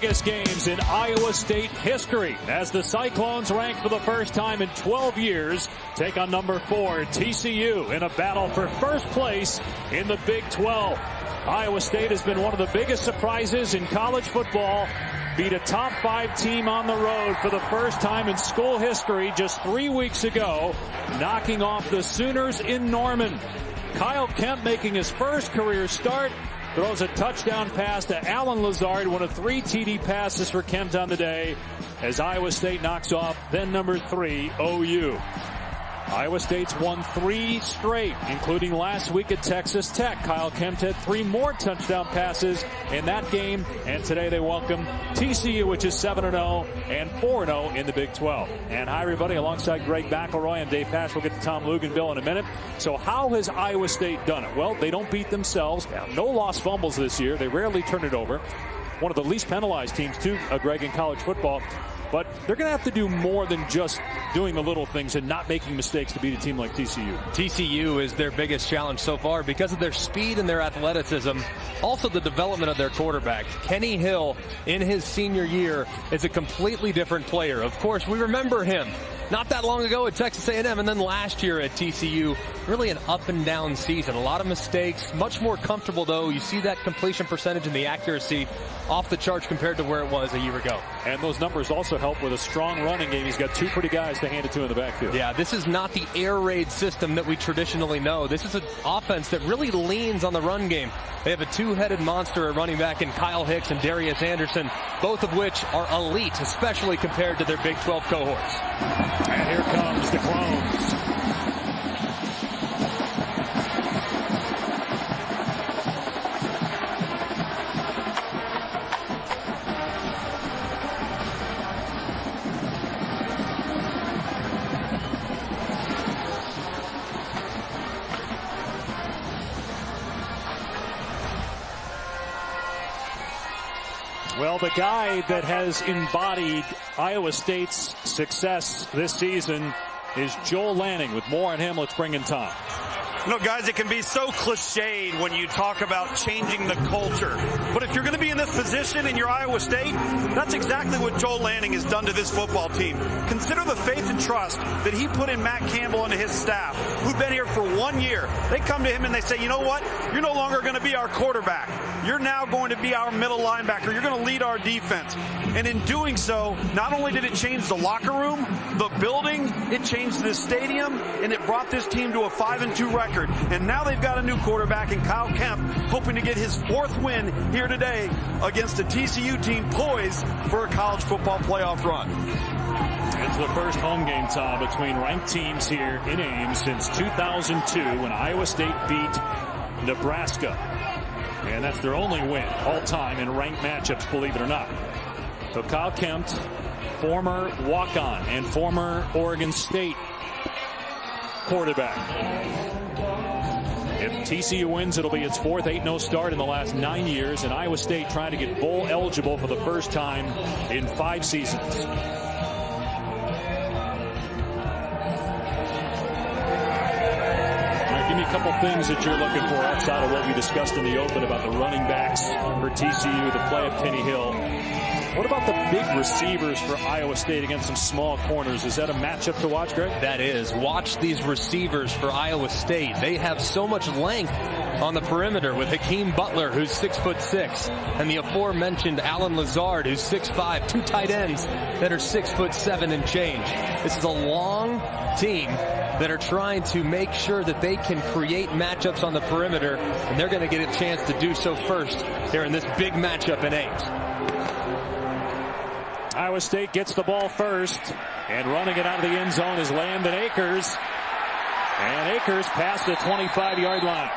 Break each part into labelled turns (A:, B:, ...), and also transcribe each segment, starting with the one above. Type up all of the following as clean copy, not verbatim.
A: biggest games in Iowa State history as the Cyclones, ranked for the first time in 12 years, take on number 4 TCU in a battle for first place in the Big 12. Iowa State has been one of the biggest surprises in college football. Beat a top 5 team on the road for the first time in school history just 3 weeks ago, knocking off the Sooners in Norman. Kyle Kemp making his first career start. Throws a touchdown pass to Alan Lazard, one of 3 TD passes for Kemp on the day, as Iowa State knocks off then number 3 OU. Iowa State's won 3 straight, including last week at Texas Tech. Kyle Kemp had 3 more touchdown passes in that game, and today they welcome TCU, which is 7-0 and 4-0 in the Big 12. And hi, everybody, alongside Greg McElroy and Dave Pasch. We'll get to Tom Luganville in a minute. So how has Iowa State done it? Well, they don't beat themselves. No lost fumbles this year. They rarely turn it over. One of the least penalized teams, too, Greg, in college football. But they're going to have to do more than just doing the little things and not making mistakes to beat a team like TCU.
B: TCU is their biggest challenge so far because of their speed and their athleticism. Also the development of their quarterback. Kenny Hill, in his senior year, is a completely different player. Of course, we remember him not that long ago at Texas A&M, and then last year at TCU. Really an up and down season. A lot of mistakes. Much more comfortable, though. You see that completion percentage and the accuracy off the charts compared to where it was a year ago.
A: And those numbers also help with a strong running game. He's got 2 pretty guys to hand it to in the backfield.
B: Yeah, this is not the air raid system that we traditionally know. This is an offense that really leans on the run game. They have a 2-headed monster at running back in Kyle Hicks and Darius Anderson, both of which are elite, especially compared to their Big 12 cohorts.
A: And here comes the Clones. Well, the guy that has embodied Iowa State's success this season is Joel Lanning. With more on him, let's bring in Tom.
C: You know, guys, it can be so cliched when you talk about changing the culture. But if you're going to be in this position in your Iowa State, that's exactly what Joel Lanning has done to this football team. Consider the faith and trust that he put in Matt Campbell and his staff, who've been here for 1 year. They come to him and they say, you know what? You're no longer going to be our quarterback. You're now going to be our middle linebacker. You're going to lead our defense. And in doing so, not only did it change the locker room, the building, it changed this stadium, and it brought this team to a 5-2 record. And now they've got a new quarterback in Kyle Kemp, hoping to get his 4th win here today against a TCU team poised for a college football playoff run.
A: It's the first home game, Tom, between ranked teams here in Ames since 2002 when Iowa State beat Nebraska. And that's their only win all time in ranked matchups, believe it or not. So Kyle Kemp, former walk-on and former Oregon State quarterback. If TCU wins, it'll be its 4th 8-0 start in the last 9 years, and Iowa State trying to get bowl eligible for the first time in 5 seasons. Give me a couple things that you're looking for outside of what we discussed in the open about the running backs for TCU, the play of Kenny Hill. What about the big receivers for Iowa State against some small corners? Is that a matchup to watch, Greg?
B: That is. Watch these receivers for Iowa State. They have so much length on the perimeter with Hakeem Butler, who's 6'6", and the aforementioned Alan Lazard, who's 6'5", 2 tight ends that are 6'7" and change. This is a long team that are trying to make sure that they can create matchups on the perimeter, and they're going to get a chance to do so first here in this big matchup in Ames.
A: Iowa State gets the ball first, and running it out of the end zone is Landon Akers. And Akers past the 25-yard line.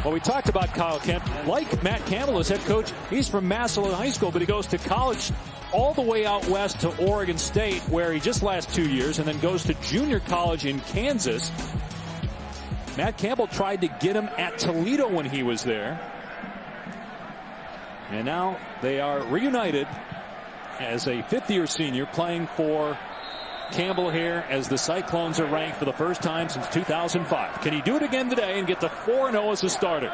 A: Well, we talked about Kyle Kemp. Like Matt Campbell as head coach, he's from Massillon High School, but he goes to college all the way out west to Oregon State, where he just last 2 years, and then goes to junior college in Kansas. Matt Campbell tried to get him at Toledo when he was there. And now they are reunited as a 5th-year senior playing for Campbell here as the Cyclones are ranked for the first time since 2005. Can he do it again today and get to 4-0 as a starter?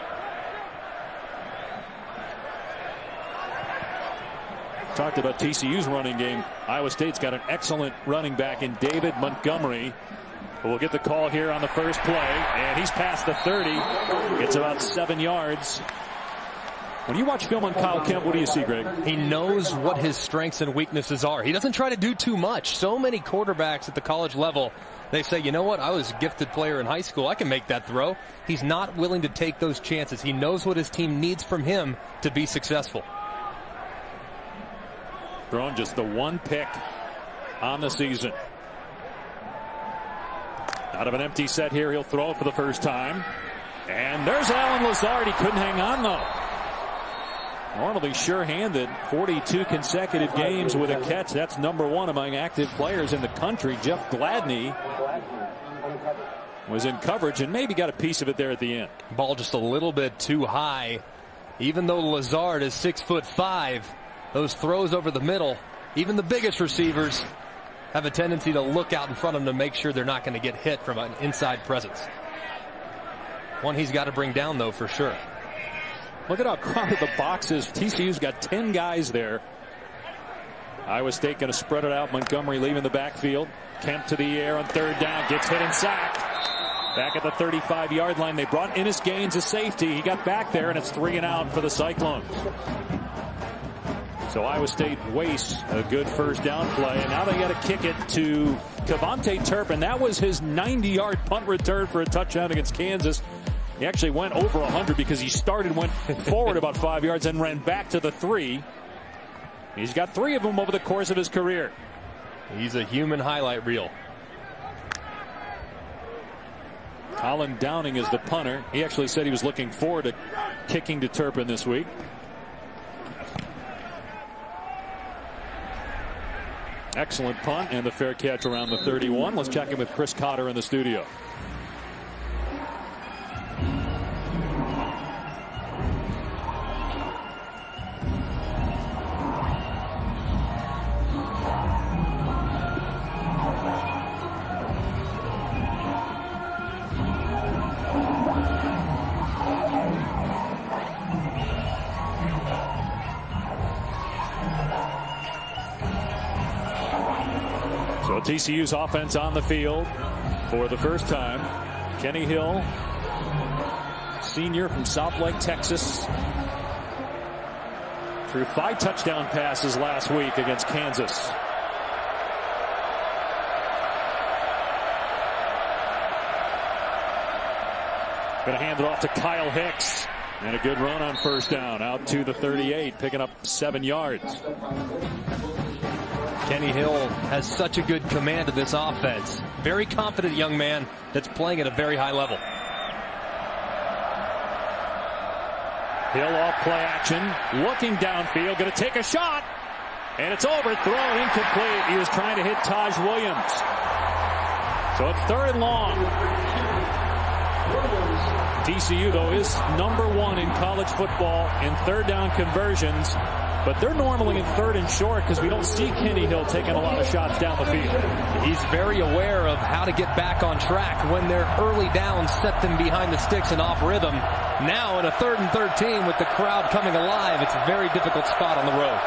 A: Talked about TCU's running game. Iowa State's got an excellent running back in David Montgomery. We'll get the call here on the first play, and he's past the 30. Gets about 7 yards. When you watch film on Kyle Kemp, what do you see, Greg?
B: He knows what his strengths and weaknesses are. He doesn't try to do too much. So many quarterbacks at the college level, they say, you know what, I was a gifted player in high school. I can make that throw. He's not willing to take those chances. He knows what his team needs from him to be successful.
A: Thrown just the 1 pick on the season. Out of an empty set here, he'll throw it for the first time. And there's Allen Lazard. He couldn't hang on, though. Normally sure-handed, 42 consecutive games with a catch. That's #1 among active players in the country. Jeff Gladney was in coverage and maybe got a piece of it there at the end.
B: Ball just a little bit too high. Even though Lazard is 6'5", those throws over the middle, even the biggest receivers have a tendency to look out in front of them to make sure they're not going to get hit from an inside presence. One he's got to bring down, though, for sure.
A: Look at how crowded the box is. TCU's got 10 guys there. Iowa State going to spread it out. Montgomery leaving the backfield. Kemp to the air on 3rd down. Gets hit and sacked. Back at the 35-yard line. They brought Ennis Gaines, a safety. He got back there, and it's 3 and out for the Cyclones. So Iowa State wastes a good first down play, and now they got to kick it to Kevontae Turpin. That was his 90-yard punt return for a touchdown against Kansas. He actually went over 100 because he went forward about 5 yards and ran back to the 3. He's got 3 of them over the course of his career.
B: He's a human highlight reel.
A: Colin Downing is the punter. He actually said he was looking forward to kicking to Turpin this week. Excellent punt and the fair catch around the 31. Let's check in with Chris Cotter in the studio. So TCU's offense on the field for the first time. Kenny Hill, senior from Southlake, Texas, threw 5 touchdown passes last week against Kansas. Going to hand it off to Kyle Hicks. And a good run on first down out to the 38, picking up 7 yards.
B: Kenny Hill has such a good command of this offense. Very confident young man that's playing at a very high level.
A: Hill off play action, looking downfield, going to take a shot, and it's overthrown, incomplete. He was trying to hit Taj Williams. So it's 3rd and long. TCU, though, is #1 in college football in 3rd down conversions. But they're normally in 3rd and short because we don't see Kenny Hill taking a lot of shots down the field.
B: He's very aware of how to get back on track when their early downs set them behind the sticks and off rhythm. Now in a 3rd and 13 with the crowd coming alive, it's a very difficult spot on the road.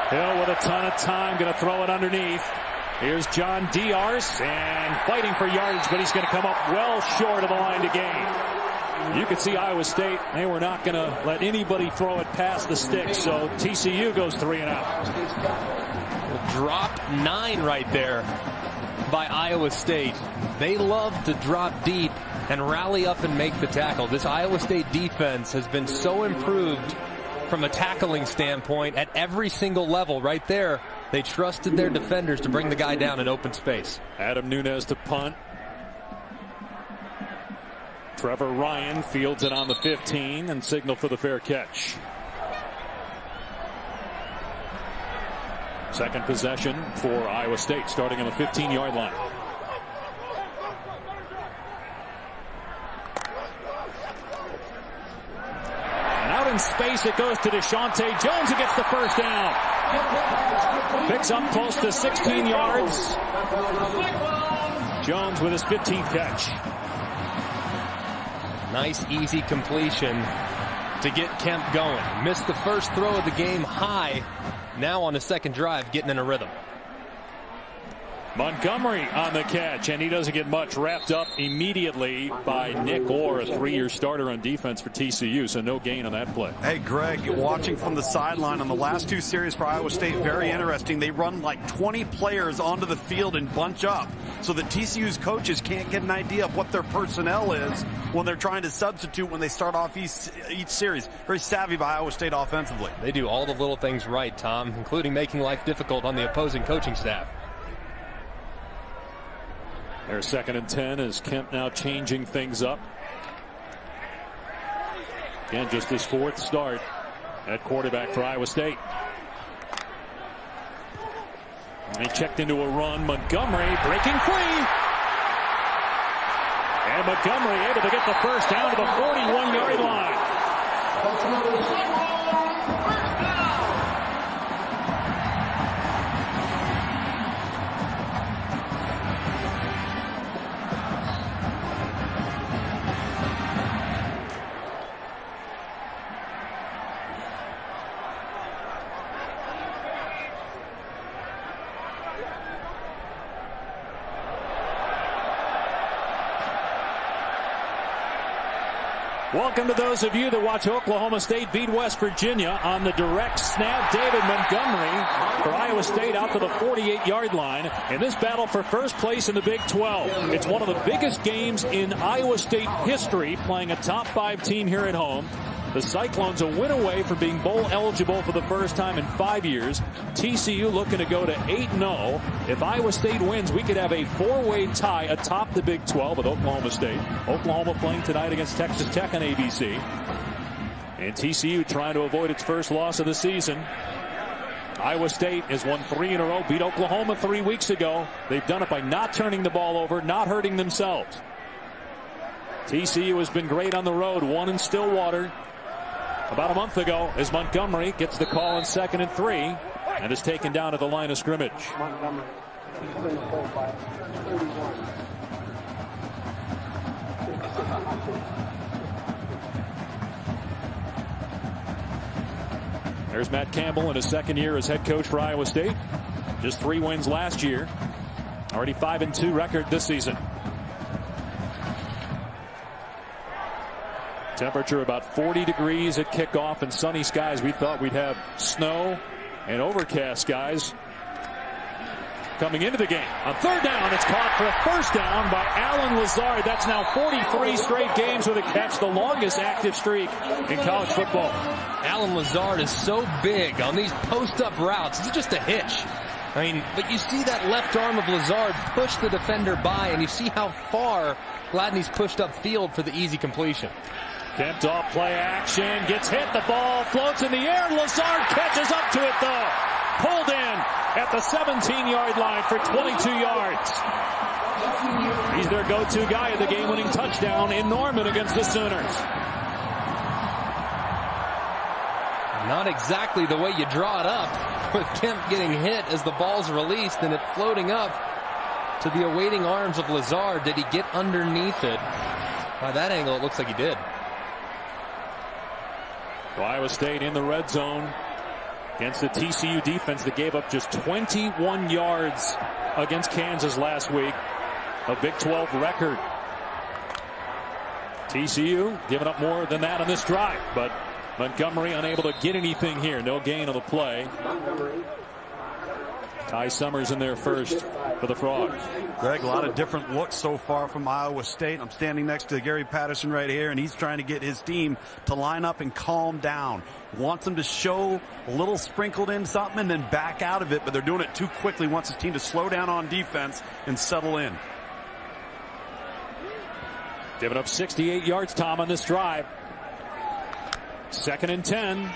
A: Hill with a ton of time, going to throw it underneath. Here's John Diarse, and fighting for yardage, but he's going to come up well short of the line to gain. You could see Iowa State, they were not going to let anybody throw it past the sticks, so TCU goes 3 and out.
B: Drop 9 right there by Iowa State. They love to drop deep and rally up and make the tackle. This Iowa State defense has been so improved from a tackling standpoint at every single level. Right there, they trusted their defenders to bring the guy down in open space.
A: Adam Nunez to punt. Trevor Ryan fields it on the 15 and signal for the fair catch. Second possession for Iowa State, starting on the 15-yard line. And out in space it goes to Deshaunte Jones, who gets the first down. Picks up close to 16 yards. Jones with his 15th catch.
B: Nice, easy completion to get Kemp going. Missed the first throw of the game high. Now on the second drive, getting in a rhythm.
A: Montgomery on the catch, and he doesn't get much. Wrapped up immediately by Nick Orr, a 3-year starter on defense for TCU, so no gain on that play.
C: Hey, Greg, watching from the sideline on the last 2 series for Iowa State, very interesting. They run like 20 players onto the field and bunch up so that TCU's coaches can't get an idea of what their personnel is when they're trying to substitute when they start off each series. Very savvy by Iowa State offensively.
B: They do all the little things right, Tom, including making life difficult on the opposing coaching staff.
A: Their 2nd and 10 as Kemp now changing things up. Again, just his 4th start at quarterback for Iowa State. And he checked into a run. Montgomery breaking free. And Montgomery able to get the first down to the 41-yard line. Welcome to those of you that watch Oklahoma State beat West Virginia on the direct snap. David Montgomery for Iowa State out to the 48-yard line in this battle for first place in the Big 12. It's one of the biggest games in Iowa State history, playing a top 5 team here at home. The Cyclones a win away from being bowl eligible for the first time in 5 years. TCU looking to go to 8-0. If Iowa State wins, we could have a 4-way tie atop the Big 12 with Oklahoma State. Oklahoma playing tonight against Texas Tech on ABC. And TCU trying to avoid its first loss of the season. Iowa State has won 3 in a row, beat Oklahoma 3 weeks ago. They've done it by not turning the ball over, not hurting themselves. TCU has been great on the road, won in Stillwater about a month ago as Montgomery gets the call on 2nd and 3 and is taken down at the line of scrimmage. There's Matt Campbell in his 2nd year as head coach for Iowa State. Just 3 wins last year. Already 5-2 record this season. Temperature about 40 degrees at kickoff and sunny skies. We thought we'd have snow and overcast skies coming into the game. On 3rd down, it's caught for a first down by Allen Lazard. That's now 43 straight games with a catch, the longest active streak in college football.
B: Allen Lazard is so big on these post-up routes. It's just a hitch. I mean, but you see that left arm of Lazard push the defender by, and you see how far Gladney's pushed up field for the easy completion.
A: Kemp off play action, gets hit, the ball floats in the air, Lazard catches up to it though. Pulled in at the 17-yard line for 22 yards. He's their go-to guy at the game-winning touchdown in Norman against the Sooners.
B: Not exactly the way you draw it up, with Kemp getting hit as the ball's released and it floating up to the awaiting arms of Lazard. Did he get underneath it? By that angle, it looks like he did.
A: Iowa State in the red zone against the TCU defense that gave up just 21 yards against Kansas last week. A Big 12 record. TCU giving up more than that on this drive, but Montgomery unable to get anything here. No gain on the play. Ty Summers in there first for the Frogs.
C: Greg, a lot of different looks so far from Iowa State. I'm standing next to Gary Patterson right here, and he's trying to get his team to line up and calm down. Wants them to show a little sprinkled in something and then back out of it, but they're doing it too quickly. Wants his team to slow down on defense and settle in.
A: Giving up 68 yards, Tom, on this drive. 2nd and 10.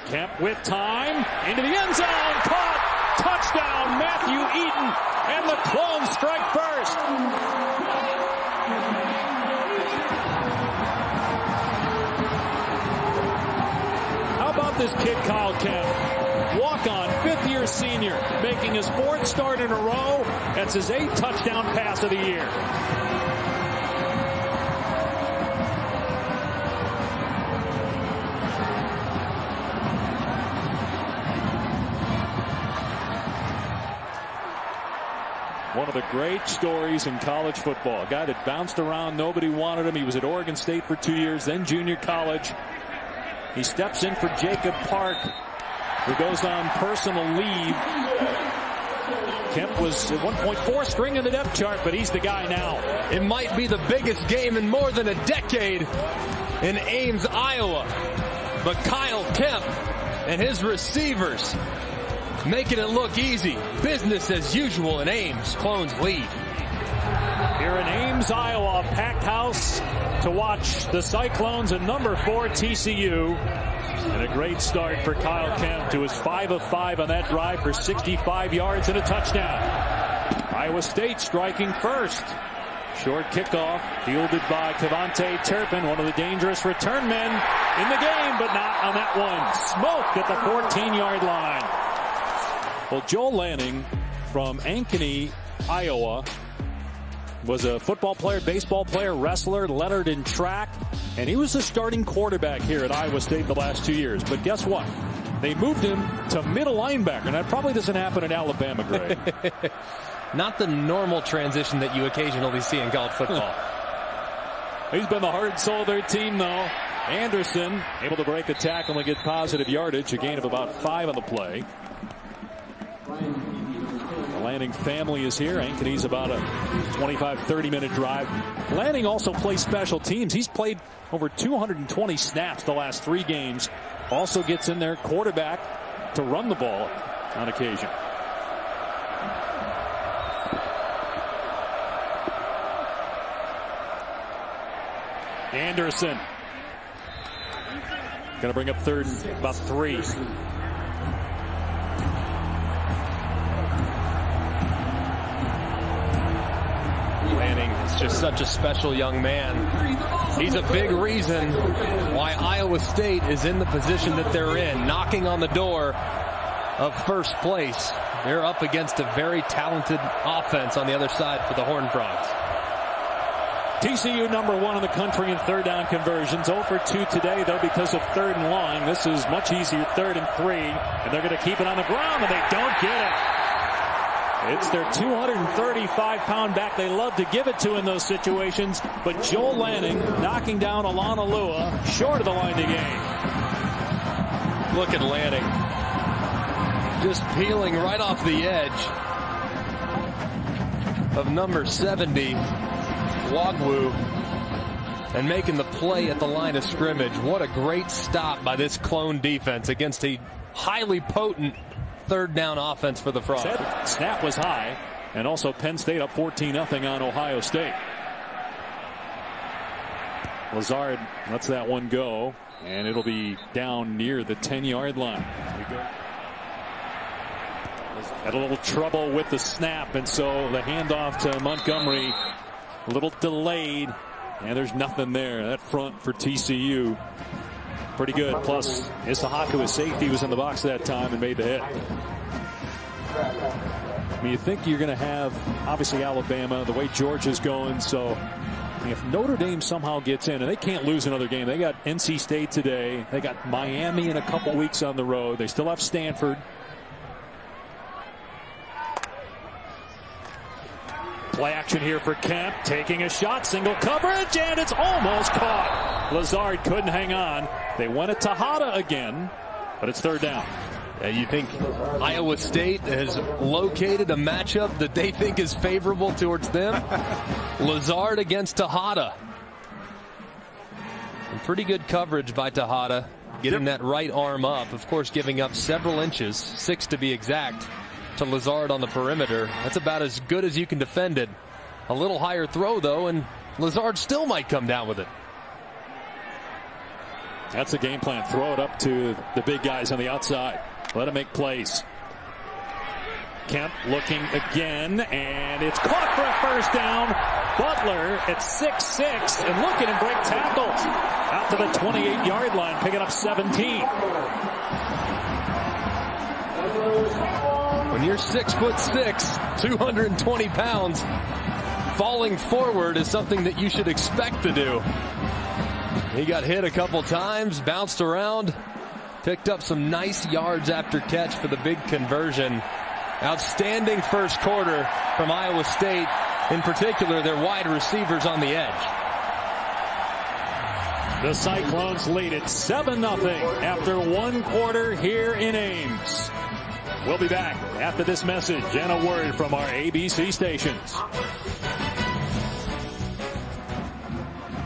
A: Kemp with time into the end zone. Caught. Touchdown, Matthew Eaton, and the Clones strike first. How about this kid, Kyle Kemp? Walk-on, 5th-year senior, making his 4th start in a row. That's his 8th touchdown pass of the year. One of the great stories in college football. A guy that bounced around. Nobody wanted him. He was at Oregon State for 2 years, then junior college. He steps in for Jacob Park, who goes on personal leave. Kemp was at 1.4 string in the depth chart, but he's the guy now.
B: It might be the biggest game in more than a decade in Ames, Iowa. But Kyle Kemp and his receivers making it look easy. Business as usual in Ames. Clones lead.
A: Here in Ames, Iowa, packed house to watch the Cyclones and number 4 TCU. And a great start for Kyle Kemp, who was 5 of 5 on that drive for 65 yards and a touchdown. Iowa State striking first. Short kickoff fielded by Cavante Turpin, one of the dangerous return men in the game, but not on that one. Smoked at the 14-yard line. Well, Joel Lanning from Ankeny, Iowa, was a football player, baseball player, wrestler, lettered in track, and he was the starting quarterback here at Iowa State the last 2 years. But guess what? They moved him to middle linebacker, and that probably doesn't happen in Alabama, Greg.
B: Not the normal transition that you occasionally see in college football.
A: He's been the heart and soul of their team, though. Anderson able to break a tackle and get positive yardage, a gain of about 5 on the play. The Lanning family is here. Ankeny's about a 25-30 minute drive. Lanning also plays special teams. He's played over 220 snaps the last 3 games. Also gets in there quarterback to run the ball on occasion. Anderson going to bring up third and about 3.
B: Lanning is just such a special young man. He's a big reason why Iowa State is in the position that they're in, knocking on the door of first place. They're up against a very talented offense on the other side for the Horned Frogs.
A: TCU number 1 in the country in third down conversions. 0 for 2 today, though, because of third and long. This is much easier, 3rd and 3. And they're going to keep it on the ground, and they don't get it. It's their 235-pound back. They love to give it to in those situations. But Joel Lanning knocking down Alana Lua short of the line to gain.
B: Look at Lanning. Just peeling right off the edge of number 70. Wagwu, and making the play at the line of scrimmage. What a great stop by this Clone defense against a highly potent third down offense for the Frogs.
A: Snap was high, and also Penn State up 14-0 on Ohio State. Lazard lets that one go, and it'll be down near the 10-yard line. Had a little trouble with the snap, and so the handoff to Montgomery a little delayed, and there's nothing there. That front for TCU, pretty good. Plus, Isahaku, his safety, was in the box that time and made the hit. I mean, you think you're going to have, obviously, Alabama, the way Georgia's going. So, if Notre Dame somehow gets in, and they can't lose another game. They got NC State today. They got Miami in a couple weeks on the road. They still have Stanford. Play action here for Kemp, taking a shot, single coverage, and it's almost caught. Lazard couldn't hang on. They went at Tejada again, but it's third down.
B: You think Iowa State has located a matchup that they think is favorable towards them? Lazard against Tejada. And pretty good coverage by Tejada, getting that right arm up. Of course, giving up several inches, 6 to be exact, to Lazard on the perimeter. That's about as good as you can defend it. A little higher throw, though, and Lazard still might come down with it.
A: That's the game plan. Throw it up to the big guys on the outside. Let him make plays. Kemp looking again, and it's caught for a first down. Butler at 6'6", and look at him break tackles. Out to the 28-yard line, picking up 17.
B: When you're 6'6", 220 pounds, falling forward is something that you should expect to do. He got hit a couple times, bounced around, picked up some nice yards after catch for the big conversion. Outstanding first quarter from Iowa State, in particular their wide receivers on the edge.
A: The Cyclones lead it 7-0 after one quarter here in Ames. We'll be back after this message and a word from our ABC stations.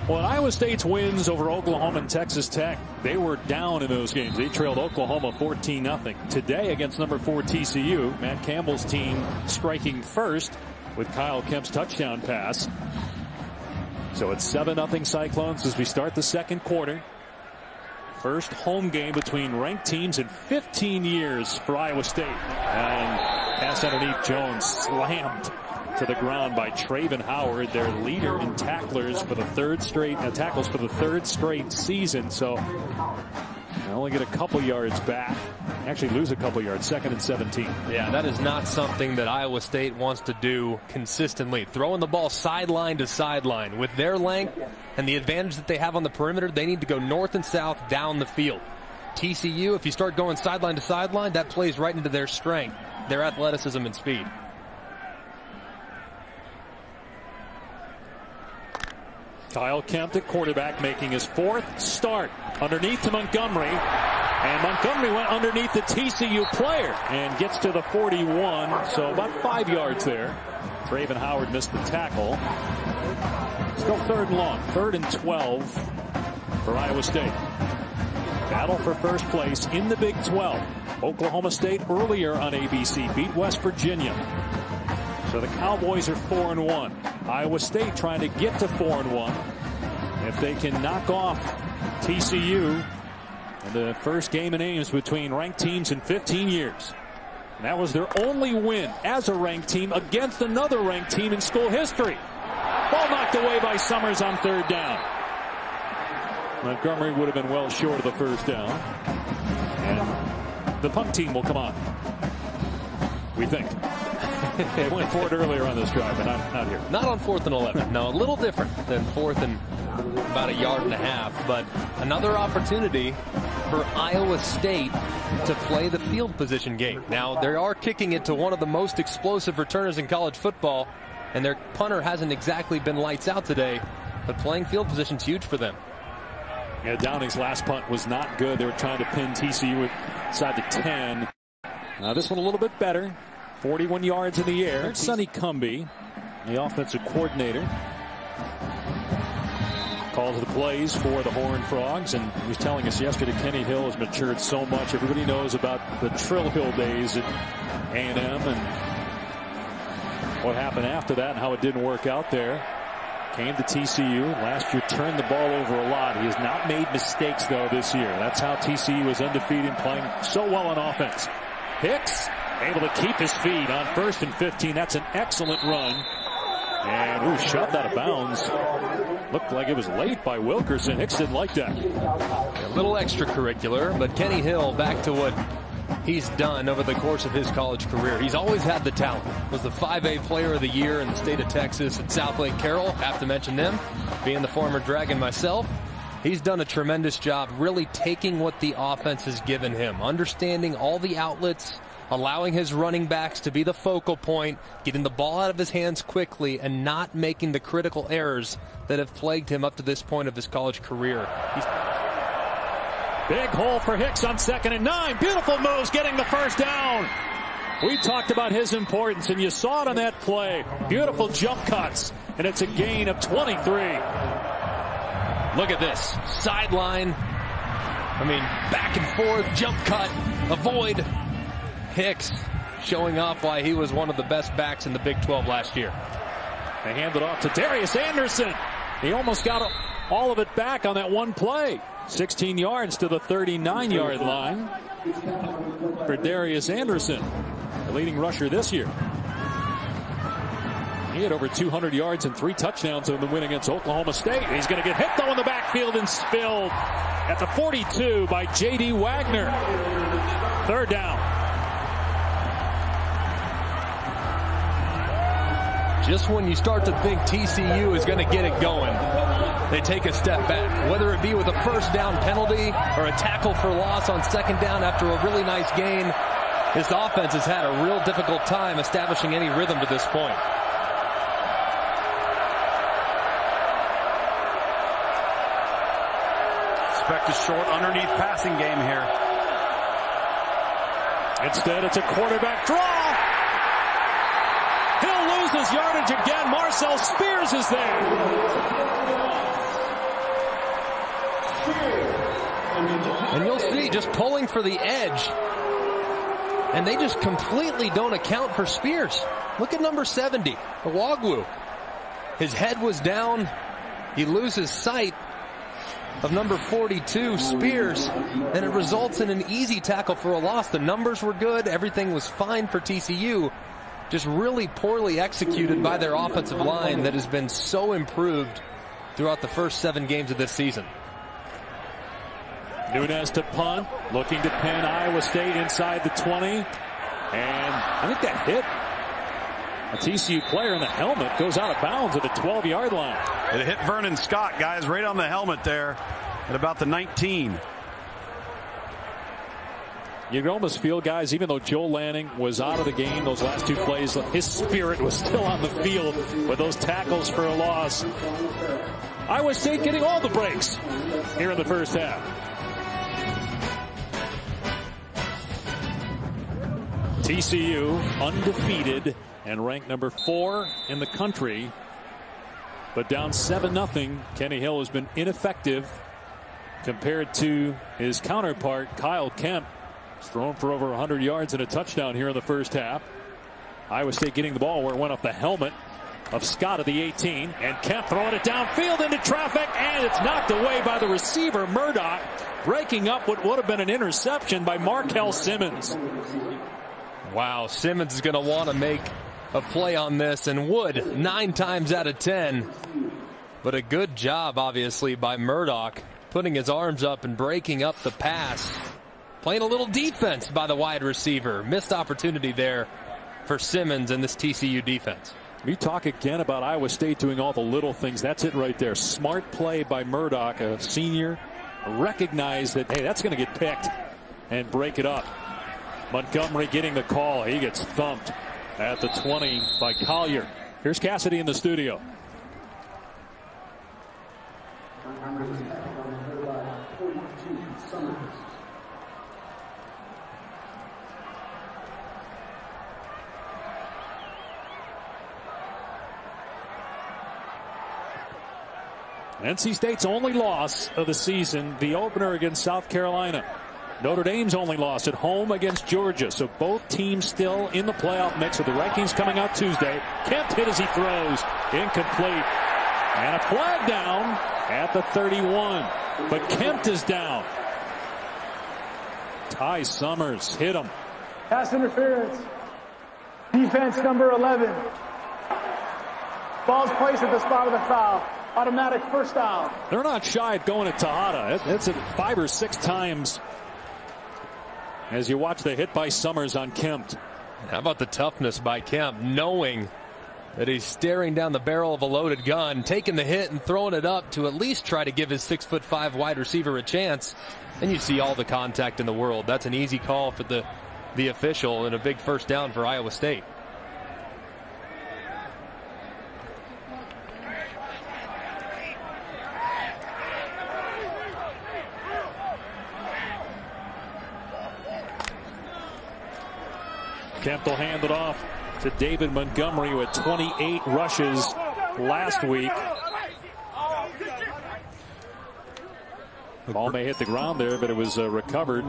A: Well, Iowa State's wins over Oklahoma and Texas Tech, they were down in those games. They trailed Oklahoma 14-0. Today against number 4 TCU, Matt Campbell's team striking first with Kyle Kemp's touchdown pass. So it's 7-0 Cyclones as we start the second quarter. First home game between ranked teams in 15 years for Iowa State. And pass underneath Jones, slammed to the ground by Traven Howard, their leader in tacklers for the tackles for the third straight season. So they only get a couple yards back. Actually lose a couple yards, 2nd and 17.
B: Yeah, that is not something that Iowa State wants to do consistently. Throwing the ball sideline to sideline. With their length and the advantage that they have on the perimeter, they need to go north and south down the field. TCU, if you start going sideline to sideline, that plays right into their strength, their athleticism and speed.
A: Kyle Kemp at quarterback, making his 4th start. Underneath to Montgomery. And Montgomery went underneath the TCU player and gets to the 41. So about 5 yards there. Traven Howard missed the tackle. Still 3rd and long. 3rd and 12 for Iowa State. Battle for first place in the Big 12. Oklahoma State earlier on ABC beat West Virginia. So the Cowboys are 4-1. Iowa State trying to get to 4-1. If they can knock off TCU in the first game in Ames between ranked teams in 15 years. And that was their only win as a ranked team against another ranked team in school history. Ball knocked away by Summers on 3rd down. Montgomery would have been well short of the first down. And the punt team will come on, we think. They went for it earlier on this drive, but not here.
B: Not on 4th and 11. No, a little different than 4th and about 1.5 yards. But another opportunity for Iowa State to play the field position game. Now, they are kicking it to one of the most explosive returners in college football, and their punter hasn't exactly been lights out today, but playing field position is huge for them.
A: Yeah, Downing's last punt was not good. They were trying to pin TCU inside the 10. Now this one a little bit better. 41 yards in the air. Sonny Cumbie, the offensive coordinator, calls the plays for the Horned Frogs, and he was telling us yesterday Kenny Hill has matured so much. Everybody knows about the Trill Hill days at A&M and what happened after that and how it didn't work out there. Came to TCU. Last year turned the ball over a lot. He has not made mistakes, though, this year. That's how TCU is undefeated, playing so well on offense. Hicks able to keep his feet on 1st and 15. That's an excellent run. And shoved out of bounds. Looked like it was late by Wilkerson. Hicks didn't like that.
B: A little extracurricular, but Kenny Hill back to what he's done over the course of his college career. He's always had the talent. Was the 5A player of the year in the state of Texas at South Lake Carroll. Have to mention them. Being the former Dragon myself, he's done a tremendous job really taking what the offense has given him, understanding all the outlets, allowing his running backs to be the focal point, getting the ball out of his hands quickly, and not making the critical errors that have plagued him up to this point of his college career.
A: Big hole for Hicks on 2nd and 9. Beautiful moves, getting the first down. We talked about his importance, and you saw it on that play. Beautiful jump cuts, and it's a gain of 23.
B: Look at this. Sideline. Back and forth, jump cut, avoid. Hicks showing off why he was one of the best backs in the Big 12 last year.
A: They hand it off to Darius Anderson. He almost got all of it back on that one play. 16 yards to the 39-yard line for Darius Anderson, the leading rusher this year. He had over 200 yards and 3 touchdowns in the win against Oklahoma State. He's going to get hit, though, in the backfield and spilled at the 42 by J.D. Wagner. 3rd down.
B: Just when you start to think TCU is going to get it going, they take a step back. Whether it be with a first down penalty or a tackle for loss on 2nd down after a really nice gain, This offense has had a real difficult time establishing any rhythm to this point.
C: Expect a short underneath passing game here.
A: Instead, it's a quarterback draw. He'll lose his yardage again. Marcel Spears is there.
B: And you'll see, just pulling for the edge. And they just completely don't account for Spears. Look at number 70, Awagwu. His head was down. He loses sight of number 42, Spears, and it results in an easy tackle for a loss. The numbers were good. Everything was fine for TCU. Just really poorly executed by their offensive line that has been so improved throughout the first 7 games of this season.
A: Nunez to punt, looking to pin Iowa State inside the 20. And I think that hit a TCU player in the helmet, goes out of bounds at the 12-yard line.
C: It hit Vernon Scott, guys, right on the helmet there at about the 19.
A: You can almost feel, guys, even though Joe Lanning was out of the game those last 2 plays, his spirit was still on the field with those tackles for a loss. Iowa State getting all the breaks here in the first half. TCU undefeated and ranked number 4 in the country, but down 7-0. Kenny Hill has been ineffective compared to his counterpart Kyle Kemp. He's thrown for over 100 yards and a touchdown here in the first half. Iowa State getting the ball where it went off the helmet of Scott at the 18, and Kemp throwing it downfield into traffic, and it's knocked away by the receiver Murdoch, breaking up what would have been an interception by Markel Simmons.
B: Wow, Simmons is going to want to make a play on this, and would 9 times out of 10. But a good job, obviously, by Murdoch, putting his arms up and breaking up the pass. Playing a little defense by the wide receiver. Missed opportunity there for Simmons and this TCU defense.
A: We talk again about Iowa State doing all the little things. That's it right there. Smart play by Murdoch, a senior. Recognize that, hey, that's going to get picked, and break it up. Montgomery getting the call. He gets thumped at the 20 by Collier. Here's Cassidy in the studio. NC State's only loss of the season, the opener against South Carolina. Notre Dame's only loss at home against Georgia. So both teams still in the playoff mix with the rankings coming out Tuesday. Kemp hit as he throws. Incomplete. And a flag down at the 31. But Kemp is down. Ty Summers hit him.
D: Pass interference. Defense number 11. Ball's placed at the spot of the foul. Automatic first down.
A: They're not shy at going at Tejada. That's it 5 or 6 times. As you watch the hit by Summers on Kemp.
B: How about the toughness by Kemp, knowing that he's staring down the barrel of a loaded gun, taking the hit and throwing it up to at least try to give his 6'5" wide receiver a chance. And you see all the contact in the world. That's an easy call for the official, and a big first down for Iowa State.
A: Kemp will hand it off to David Montgomery, who had 28 rushes last week. Ball may hit the ground there, but it was recovered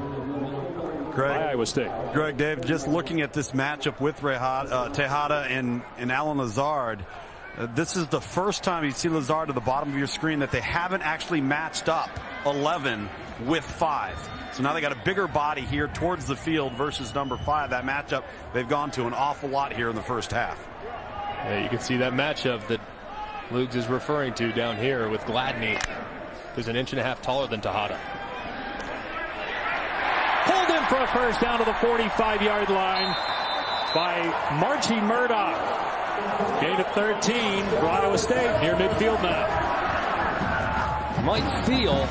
A: by Iowa State.
C: Greg, Dave, just looking at this matchup with Tejada and Alan Lazard, this is the first time you see Lazard at the bottom of your screen that they haven't actually matched up 11 with 5. So now they got a bigger body here towards the field versus number 5. That matchup, they've gone to an awful lot here in the first half.
B: Yeah, you can see that matchup that Lugs is referring to down here with Gladney, who's an 1.5 inches taller than Tejada.
A: Pulled in for a first down to the 45-yard line by Marchie Murdoch. Gain of 13 for Iowa State near midfield now.
B: Might feel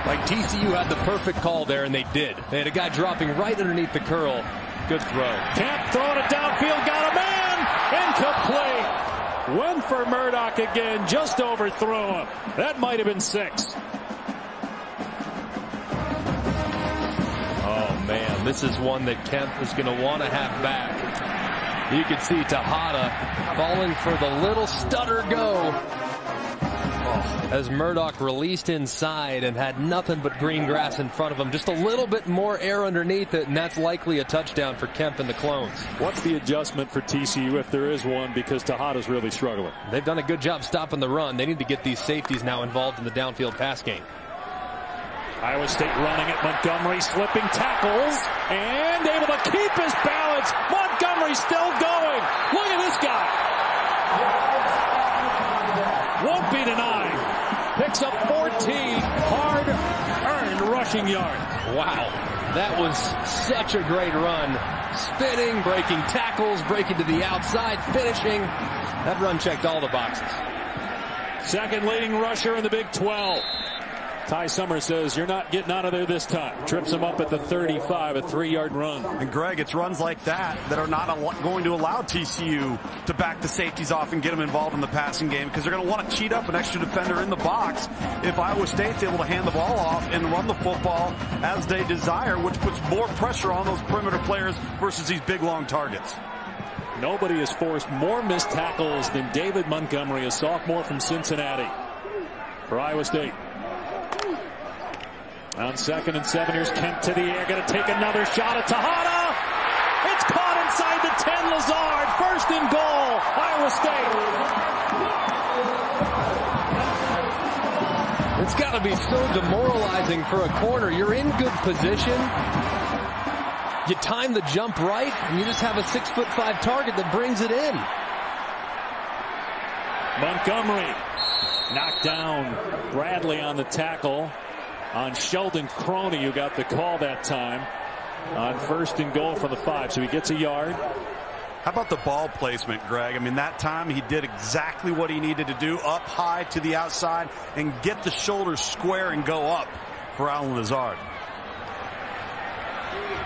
B: Like TCU had the perfect call there, and they did. They had a guy dropping right underneath the curl. Good throw.
A: Kemp throwing it downfield, got a man, incomplete. Went for Murdoch again, just overthrew him. That might have been 6.
B: Oh man, this is one that Kemp is going to want to have back. You can see Tejada falling for the little stutter go. As Murdoch released inside and had nothing but green grass in front of him. Just a little bit more air underneath it, and that's likely a touchdown for Kemp and the Clones.
A: What's the adjustment for TCU if there is one, because Tejada's really struggling?
B: They've done a good job stopping the run. They need to get these safeties now involved in the downfield pass game.
A: Iowa State running it. Montgomery slipping tackles and able to keep his balance. Montgomery still going. Look at this guy. Won't be denied. Picks up 14 hard-earned rushing yards.
B: Wow, that was such a great run. Spinning, breaking tackles, breaking to the outside, finishing. That run checked all the boxes.
A: Second leading rusher in the Big 12. Ty Summers says, you're not getting out of there this time. Trips him up at the 35, a 3-yard run.
C: And Greg, it's runs like that that are not going to allow TCU to back the safeties off and get them involved in the passing game, because they're going to want to cheat up an extra defender in the box if Iowa State's able to hand the ball off and run the football as they desire, which puts more pressure on those perimeter players versus these big, long targets.
A: Nobody has forced more missed tackles than David Montgomery, a sophomore from Cincinnati. For Iowa State. On 2nd and 7, here's Kemp to the air. Going to take another shot at Tejada. It's caught inside the 10. Lazard, 1st and goal. Iowa State.
B: It's got to be so demoralizing for a corner. You're in good position. You time the jump right, and you just have a 6'5" target that brings it in.
A: Montgomery knocked down. Bradley on the tackle. On Sheldon Croney, who got the call that time on 1st and goal from the 5, so he gets a yard.
C: How about the ball placement, Greg? I mean, that time he did exactly what he needed to do, up high to the outside and get the shoulders square and go up for Alan Lazard.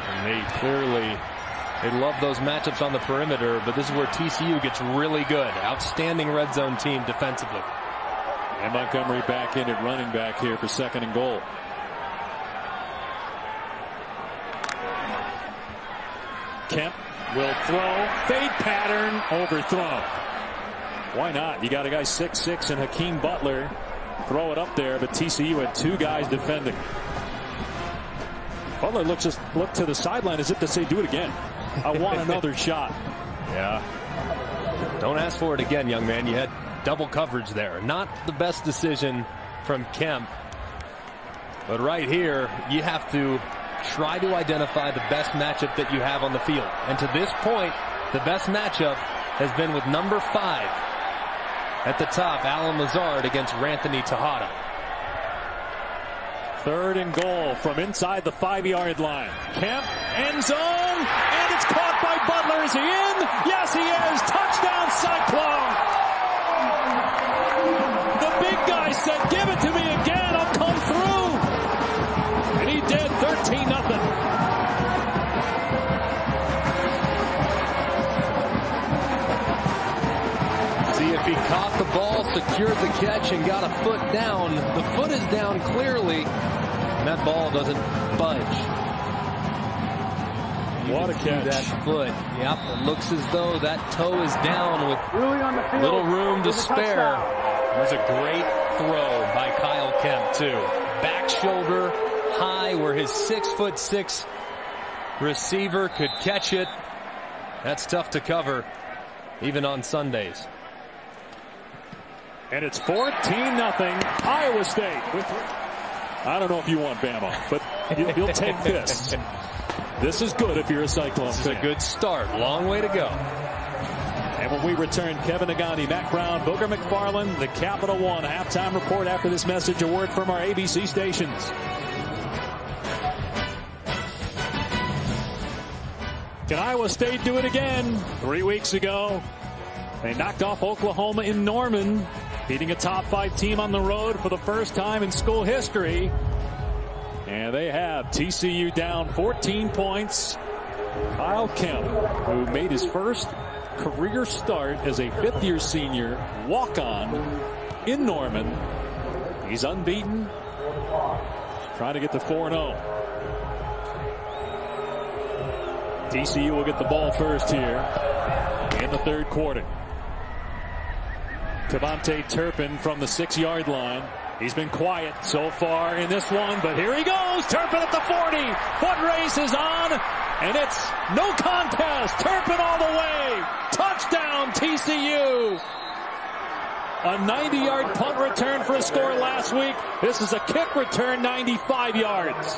B: And they love those matchups on the perimeter, but this is where TCU gets really good. Outstanding red zone team defensively.
A: And Montgomery back in at running back here for 2nd and goal. Kemp will throw. Fade pattern. Overthrown. Why not? You got a guy 6'6" and Hakeem Butler. Throw it up there, but TCU had 2 guys defending. Butler looked to the sideline as if to say, do it again. I want another shot.
B: Yeah. Don't ask for it again, young man. You had double coverage there. Not the best decision from Kemp. But right here, you have to try to identify the best matchup that you have on the field. And to this point, the best matchup has been with number 5 at the top, Alan Lazard against Ranthony Tejada.
A: 3rd and goal from inside the 5-yard line. Kemp, end zone, and it's caught by Butler. Is he in? Yes, he is. Touchdown, Cyclone. The big guy said, give it to me again. I'll come through. And he did. 13-0.
B: See if he caught the ball, secured the catch, and got a foot down. The foot is down clearly, and that ball doesn't budge.
A: What a catch.
B: That foot. Yep, it looks as though that toe is down with little room to spare. It was a great throw by Kyle Kemp, too. Back shoulder high where his 6'6" receiver could catch it. That's tough to cover, even on Sundays.
A: And it's 14-0 Iowa State. I don't know if you want Bama, but you'll take this. This is good if you're a Cyclone fan.
B: It's a good start. Long way to go.
A: And when we return, Kevin Nagani, Matt Brown, Booger McFarland, the Capital One halftime report after this message. A word from our ABC stations. Can Iowa State do it again? 3 weeks ago, they knocked off Oklahoma in Norman, beating a top 5 team on the road for the first time in school history. And they have TCU down 14 points. Kyle Kemp, who made his first career start as a fifth-year senior walk-on in Norman. He's unbeaten, trying to get to 4-0. TCU will get the ball first here in the third quarter. Devontae Turpin from the 6-yard line. He's been quiet so far in this one, but here he goes. Turpin at the 40. Foot race is on, and it's no contest. Turpin all the way. Touchdown, TCU. A 90-yard punt return for a score last week. This is a kick return, 95 yards.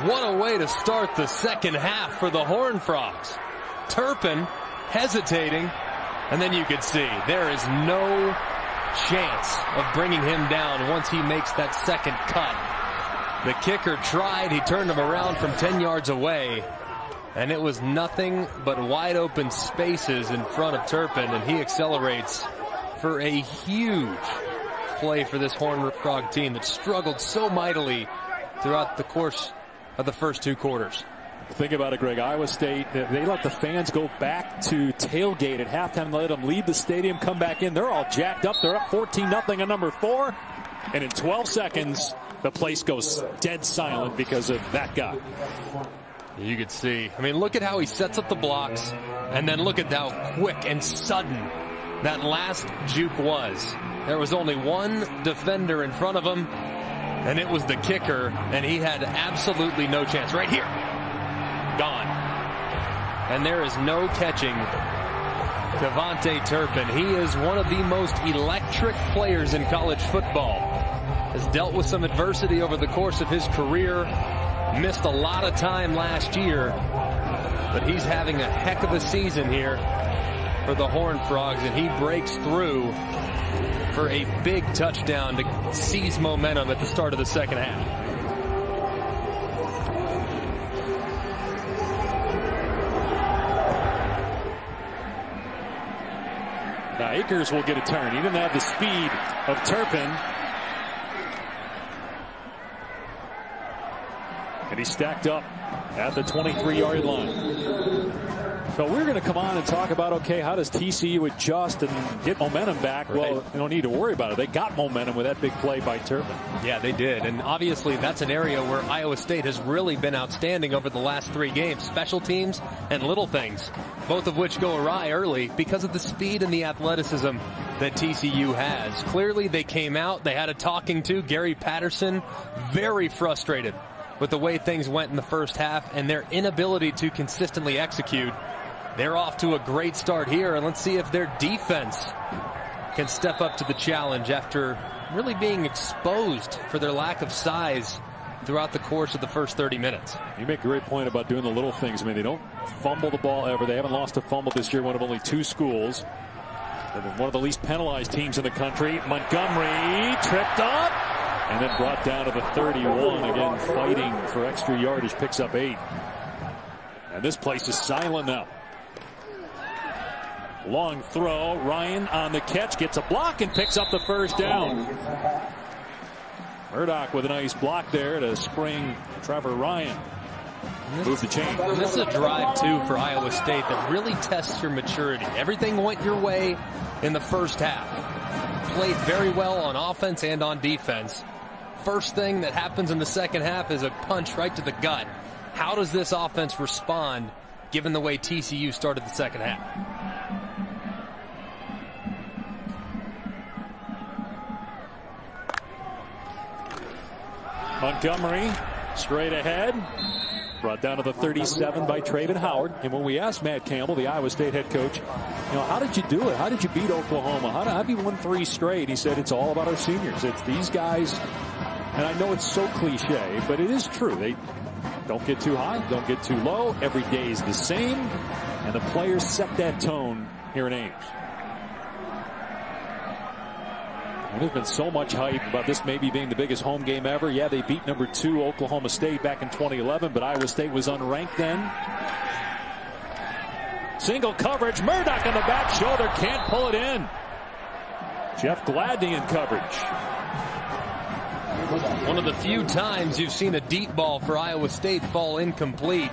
B: What a way to start the second half for the Horned Frogs. Turpin hesitating, and then you could see there is no chance of bringing him down once he makes that second cut. The kicker tried. He turned him around from 10 yards away, and it was nothing but wide open spaces in front of Turpin, and he accelerates for a huge play for this Horned Frog team that struggled so mightily throughout the course of the first two quarters.
A: Think about it, Greg. Iowa State, they let the fans go back to tailgate at halftime, let them leave the stadium, come back in. They're all jacked up. They're up 14-0 on number 4. And in 12 seconds, the place goes dead silent because of that guy.
B: You could see. I mean, look at how he sets up the blocks, and then look at how quick and sudden that last juke was. There was only one defender in front of him, and it was the kicker, and he had absolutely no chance. Right here. Gone. And there is no catching Devontae Turpin. He is one of the most electric players in college football. Has dealt with some adversity over the course of his career. Missed a lot of time last year. But he's having a heck of a season here for the Horned Frogs, and he breaks through for a big touchdown to seize momentum at the start of the second half.
A: Now Akers will get a turn. He didn't have the speed of Turpin. And he's stacked up at the 23-yard line. So we're going to come on and talk about, okay, how does TCU adjust and get momentum back? Right. Well, you don't need to worry about it. They got momentum with that big play by Turpin.
B: Yeah, they did. And obviously that's an area where Iowa State has really been outstanding over the last 3 games. Special teams and little things, both of which go awry early because of the speed and the athleticism that TCU has. Clearly they came out. They had a talking to. Gary Patterson, very frustrated with the way things went in the first half and their inability to consistently execute. They're off to a great start here, and let's see if their defense can step up to the challenge after really being exposed for their lack of size throughout the course of the first 30 minutes.
A: You make a great point about doing the little things. I mean, they don't fumble the ball ever. They haven't lost a fumble this year, one of only 2 schools. They're one of the least penalized teams in the country. Montgomery tripped up and then brought down to the 31. Again, fighting for extra yardage, picks up 8. And this place is silent now. Long throw. Ryan on the catch, gets a block and picks up the first down. Murdoch with a nice block there to spring Trevor Ryan. Move the chain.
B: This is a drive, too, for Iowa State that really tests your maturity. Everything went your way in the first half. Played very well on offense and on defense. First thing that happens in the second half is a punch right to the gut. How does this offense respond given the way TCU started the second half?
A: Montgomery straight ahead, brought down to the 37 by Traven Howard. And when we asked Matt Campbell, the Iowa State head coach, how did you do it? How did you beat Oklahoma? How did you win 3 straight? He said, it's all about our seniors. It's these guys. And I know it's so cliche, but it is true. They don't get too high, don't get too low. Every day is the same. And the players set that tone here in Ames. There's been so much hype about this maybe being the biggest home game ever. Yeah, they beat number 2 Oklahoma State back in 2011, but Iowa State was unranked then. Single coverage. Murdoch on the back shoulder. Can't pull it in. Jeff Gladney in coverage.
B: One of the few times you've seen a deep ball for Iowa State fall incomplete.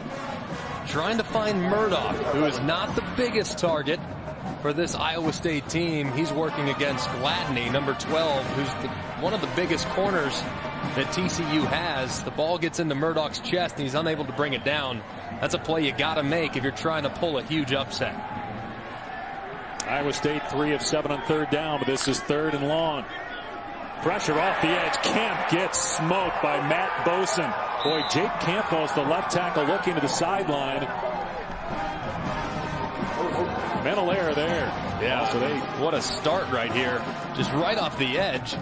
B: Trying to find Murdoch, who is not the biggest target for this Iowa State team. He's working against Gladney, number 12, who's one of the biggest corners that TCU has. The ball gets into Murdoch's chest, and he's unable to bring it down. That's a play you got to make if you're trying to pull a huge upset.
A: Iowa State 3 of 7 on 3rd down, but this is 3rd and long. Pressure off the edge. Kemp gets smoked by Matt Boson. Boy, Jake Campos, the left tackle, looking to the sideline. Mental error there.
B: Yeah, so what a start right here. Just right off the edge.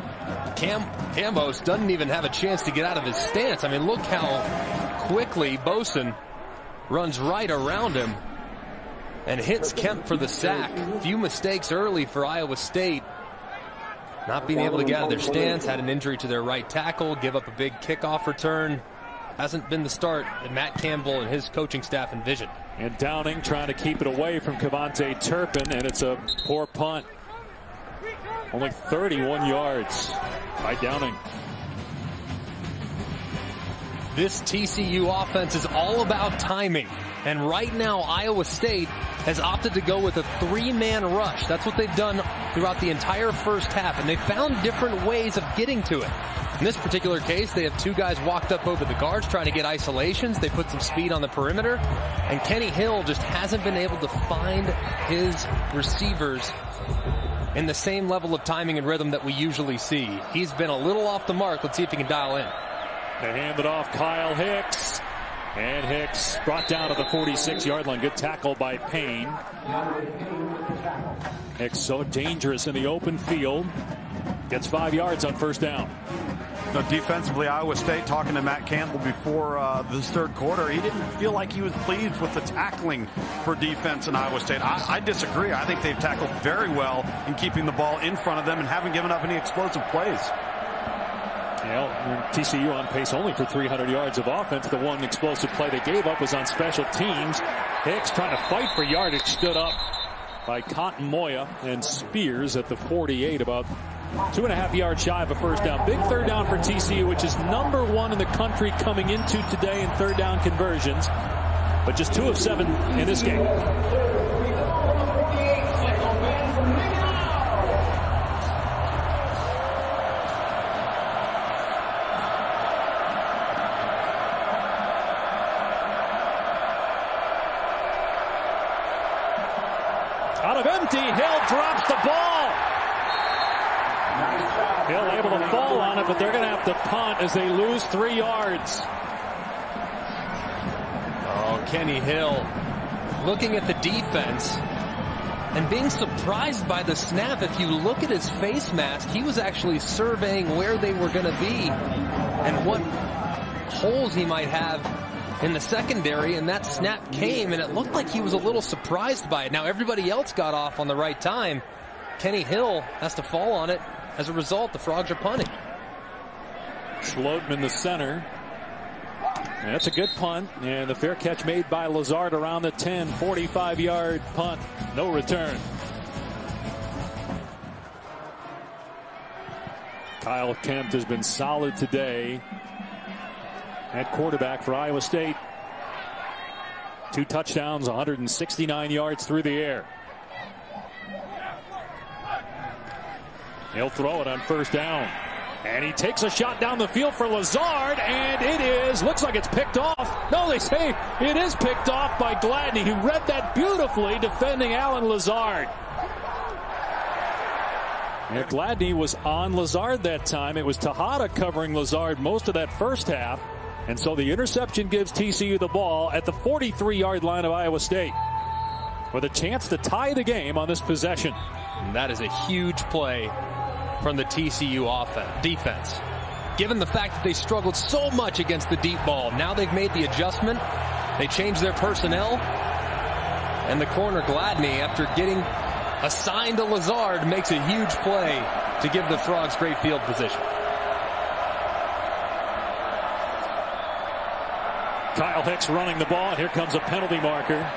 B: Campos doesn't even have a chance to get out of his stance. I mean, look how quickly Boson runs right around him and hits Kemp for the sack. Few mistakes early for Iowa State. Not being able to get out of their stance, had an injury to their right tackle, give up a big kickoff return. Hasn't been the start that Matt Campbell and his coaching staff envisioned.
A: And Downing trying to keep it away from Cavante Turpin, and it's a poor punt. Only 31 yards by Downing.
B: This TCU offense is all about timing. And right now, Iowa State has opted to go with a 3-man rush. That's what they've done throughout the entire first half. And they found different ways of getting to it. In this particular case, they have 2 guys walked up over the guards trying to get isolations. They put some speed on the perimeter. And Kenny Hill just hasn't been able to find his receivers in the same level of timing and rhythm that we usually see. He's been a little off the mark. Let's see if he can dial in.
A: They hand it off Kyle Hicks. And Hicks brought down to the 46-yard line. Good tackle by Payne. Hicks so dangerous in the open field. Gets 5 yards on 1st down.
C: No, defensively, Iowa State, talking to Matt Campbell before this 3rd quarter, he didn't feel like he was pleased with the tackling for defense in Iowa State. I disagree. I think they've tackled very well in keeping the ball in front of them and haven't given up any explosive plays.
A: Well, TCU on pace only for 300 yards of offense. The one explosive play they gave up was on special teams. Hicks trying to fight for yardage, stood up by Cotton Moya, and Spears at the 48, about 2.5 yards shy of a 1st down. Big 3rd down for TCU, which is number 1 in the country coming into today in 3rd down conversions, but just 2 of 7 in this game. Out of empty, Hill drops the ball. Hill able to fall on it, but they're going to have to punt as they lose 3 yards.
B: Oh, Kenny Hill looking at the defense and being surprised by the snap. If you look at his face mask, he was actually surveying where they were going to be and what holes he might have in the secondary, and that snap came, and it looked like he was a little surprised by it. Now, everybody else got off on the right time. Kenny Hill has to fall on it. As a result, the Frogs are punting.
A: Schloten in the center. And that's a good punt, and the fair catch made by Lazard around the 10, 45-yard punt. No return. Kyle Kemp has been solid today at quarterback for Iowa State. 2 touchdowns, 169 yards through the air. He'll throw it on 1st down. And he takes a shot down the field for Lazard, and it is, looks like it's picked off. No, they say it is picked off by Gladney, who read that beautifully, defending Alan Lazard. And Gladney was on Lazard that time. It was Tejada covering Lazard most of that first half. And so the interception gives TCU the ball at the 43-yard line of Iowa State, with a chance to tie the game on this possession.
B: And that is a huge play from the TCU defense. Given the fact that they struggled so much against the deep ball, now they've made the adjustment. They changed their personnel. And the corner, Gladney, after getting assigned to Lazard, makes a huge play to give the Frogs great field position.
A: Kyle Hicks running the ball. Here comes a penalty marker.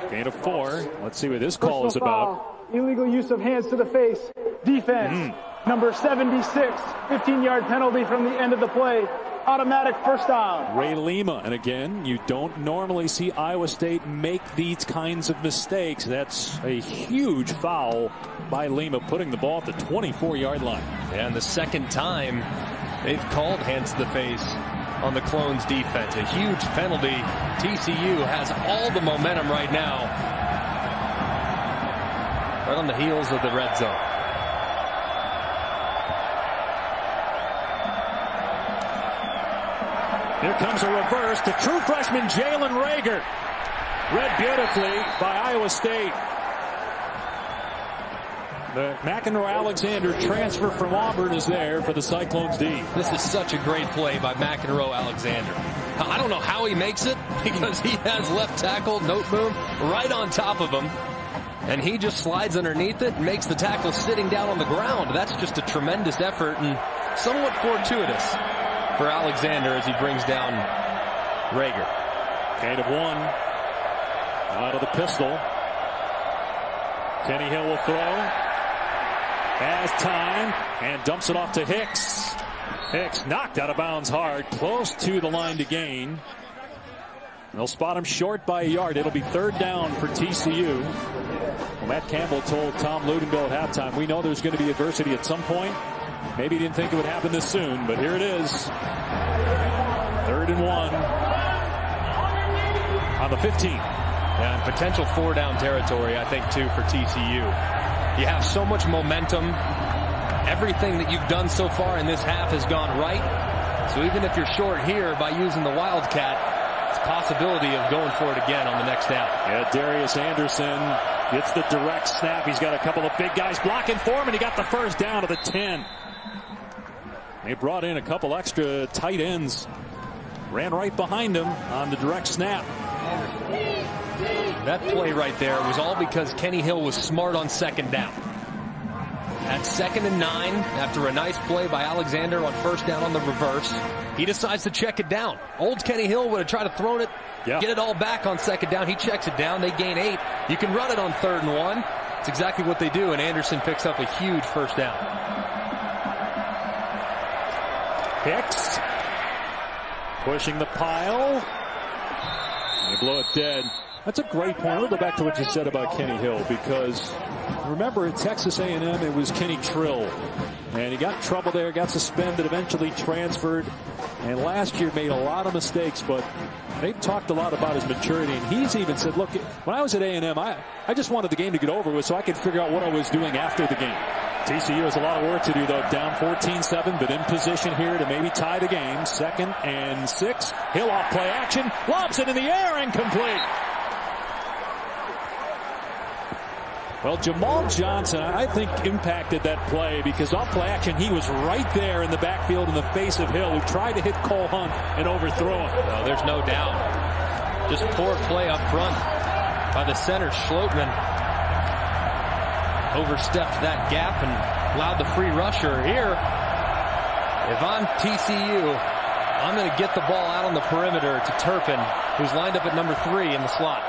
A: Gain of 4. Let's see what this call is about.
D: Illegal use of hands to the face. Defense. Number 76, 15-yard penalty from the end of the play. Automatic first down.
A: Ray Lima. And again, you don't normally see Iowa State make these kinds of mistakes. That's a huge foul by Lima, putting the ball at the 24-yard line.
B: And the second time they've called hands to the face on the Clones defense. A huge penalty. TCU has all the momentum right now. Right on the heels of the red zone.
A: Here comes a reverse to true freshman Jalen Rager. Read beautifully by Iowa State. The McEnroe-Alexander transfer from Auburn is there for the Cyclones D.
B: This is such a great play by McEnroe-Alexander. I don't know how he makes it because he has left tackle Noteboom right on top of him. And he just slides underneath it and makes the tackle sitting down on the ground. That's just a tremendous effort and somewhat fortuitous for Alexander as he brings down Rager.
A: Gain of 1 out of the pistol. Kenny Hill will throw. Has time and dumps it off to Hicks. Hicks knocked out of bounds hard, close to the line to gain. They'll spot him short by a yard. It'll be 3rd down for TCU. Well, Matt Campbell told Tom Ludenbill at halftime, we know there's going to be adversity at some point. Maybe he didn't think it would happen this soon, but here it is. 3rd and 1 on the 15.
B: And potential 4-down territory, I think, too, for TCU. You have so much momentum. Everything that you've done so far in this half has gone right. So even if you're short here by using the Wildcat, it's a possibility of going for it again on the next down.
A: Yeah, Darius Anderson gets the direct snap. He's got a couple of big guys blocking for him, and he got the first down to the 10. They brought in a couple extra tight ends. Ran right behind him on the direct snap.
B: That play right there was all because Kenny Hill was smart on 2nd down. At 2nd and 9, after a nice play by Alexander on 1st down on the reverse, he decides to check it down. Old Kenny Hill would have tried to throw it, get it all back on 2nd down. He checks it down. They gain 8. You can run it on 3rd and 1. It's exactly what they do, and Anderson picks up a huge first down.
A: Hicks pushing the pile. They blow it dead. That's a great point. I'll go back to what you said about Kenny Hill, because remember at Texas A&M it was Kenny Trill, and he got in trouble there, got suspended, eventually transferred, and last year made a lot of mistakes, but they've talked a lot about his maturity, and he's even said, look, when I was at A&M, I just wanted the game to get over with so I could figure out what I was doing after the game. TCU has a lot of work to do, though. Down 14-7, but in position here to maybe tie the game. 2nd and 6. Hill off play action. Lobs it in the air, incomplete. Well, Jamal Johnson, I think, impacted that play because off play action, he was right there in the backfield in the face of Hill, who tried to hit Cole Hunt and overthrow him.
B: No, there's no doubt. Just poor play up front by the center, Schlotman. Overstepped that gap and allowed the free rusher here. If I'm TCU, I'm going to get the ball out on the perimeter to Turpin, who's lined up at number 3 in the slot.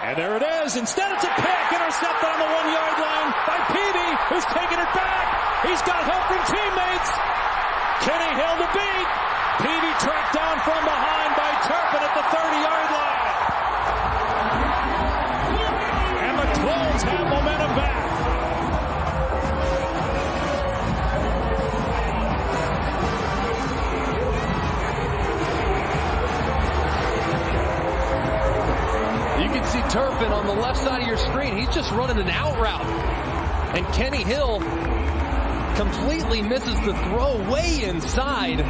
A: And there it is. Instead, it's a pick. Intercepted on the 1-yard line by Peavy, who's taking it back. He's got help from teammates. Kenny Hill to beat. Peavy tracked down from behind by Turpin at the 30-yard line. And the Clones have momentum back.
B: You can see Turpin on the left side of your screen. He's just running an out route. And Kenny Hill completely misses the throw way inside,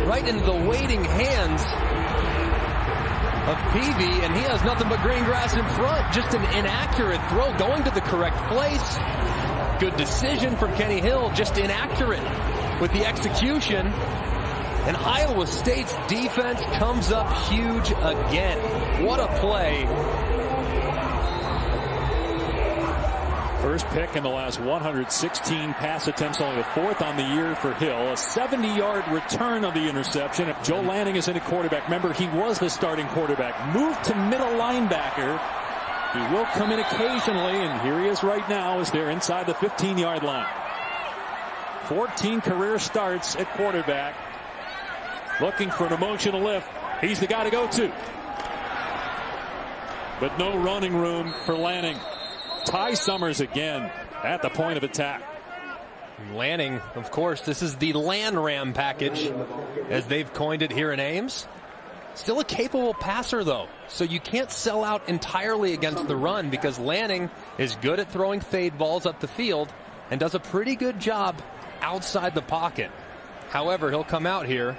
B: right into the waiting hands of Peavy, and he has nothing but green grass in front. Just an inaccurate throw, going to the correct place. Good decision from Kenny Hill, just inaccurate with the execution. And Iowa State's defense comes up huge again. What a play.
A: First pick in the last 116 pass attempts, only the 4th on the year for Hill. A 70-yard return of the interception. Joe Lanning is in at quarterback. Remember, he was the starting quarterback. Moved to middle linebacker He will come in occasionally, and here he is right now as they're inside the 15-yard line. 14 career starts at quarterback. Looking for an emotional lift. He's the guy to go to. But no running room for Lanning. Ty Summers again at the point of attack.
B: Lanning, of course, this is the Land Ram package, as they've coined it here in Ames. Still a capable passer, though, so you can't sell out entirely against the run because Lanning is good at throwing fade balls up the field and does a pretty good job outside the pocket. However, he'll come out here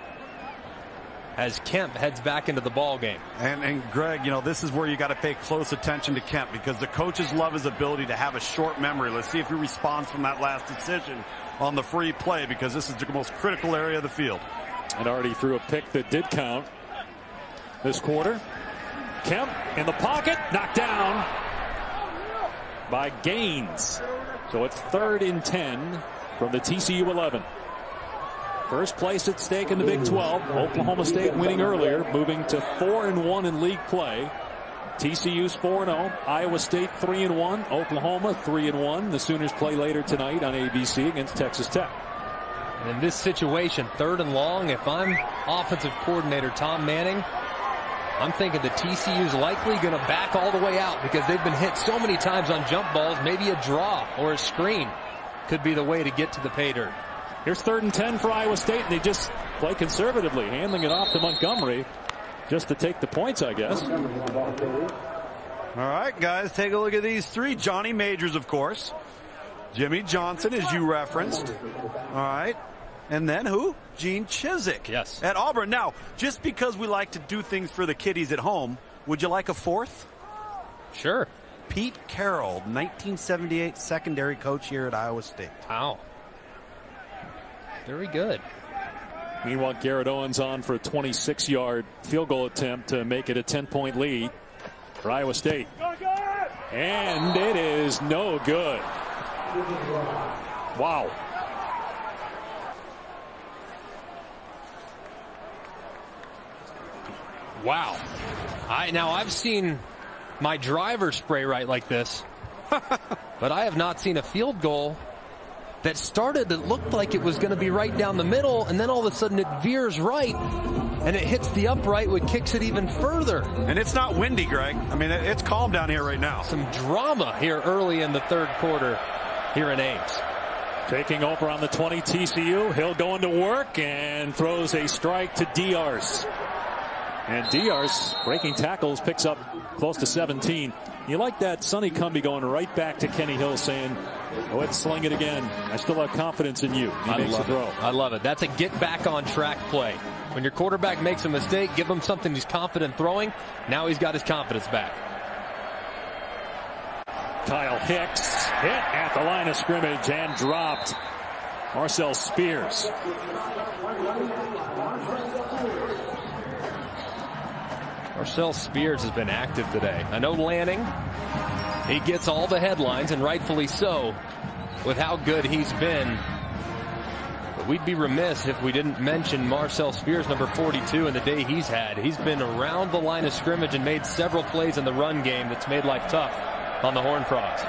B: as Kemp heads back into the ball game.
C: And Greg, you know, this is where you got to pay close attention to Kemp because the coaches love his ability to have a short memory. Let's see if he responds from that last decision on the free play because this is the most critical area of the field.
A: And already threw a pick that did count this quarter. Kemp in the pocket, knocked down by Gaines. So it's 3rd and 10 from the TCU 11. First place at stake in the Big 12. Oklahoma State winning earlier, moving to 4-1 in league play. TCU's 4-0. Iowa State 3-1. Oklahoma 3-1. The Sooners play later tonight on ABC against Texas Tech.
B: And in this situation, 3rd and long, if I'm offensive coordinator Tom Manning, I'm thinking the TCU's likely going to back all the way out because they've been hit so many times on jump balls. Maybe a draw or a screen could be the way to get to the pay dirt.
A: Here's 3rd and 10 for Iowa State, and they just play conservatively, handing it off to Montgomery just to take the points, I guess.
C: All right, guys, take a look at these three. Johnny Majors, of course. Jimmy Johnson, as you referenced. All right. And then who? Gene Chizik.
B: Yes.
C: At Auburn. Now, just because we like to do things for the kiddies at home, would you like a fourth?
B: Sure.
C: Pete Carroll, 1978 secondary coach here at Iowa State.
B: Wow. Very good.
A: Meanwhile, Garrett Owens on for a 26-yard field goal attempt to make it a 10-point lead for Iowa State. And it is no good. Wow.
B: Wow. Now I've seen my driver spray right like this, but I have not seen a field goal that started that looked like it was going to be right down the middle, and then all of a sudden it veers right and it hits the upright, which kicks it even further.
C: And it's not windy, Greg. I mean, it's calm down here right now.
B: Some drama here early in the 3rd quarter here in Ames.
A: Taking over on the 20, TCU. He'll go into work and throws a strike to Diaz. And Diaz, breaking tackles, picks up close to 17. You like that Sonny Cumbie going right back to Kenny Hill saying, go ahead and sling it again. I still have confidence in you. He makes the throw.
B: I love it. That's a get back on track play. When your quarterback makes a mistake, give him something he's confident throwing. Now he's got his confidence back.
A: Kyle Hicks hit at the line of scrimmage and dropped. Marcel Spears.
B: Marcel Spears has been active today. I know Lanning, he gets all the headlines, and rightfully so, with how good he's been. But we'd be remiss if we didn't mention Marcel Spears, number 42, and the day he's had. He's been around the line of scrimmage and made several plays in the run game that's made life tough on the Horned Frogs.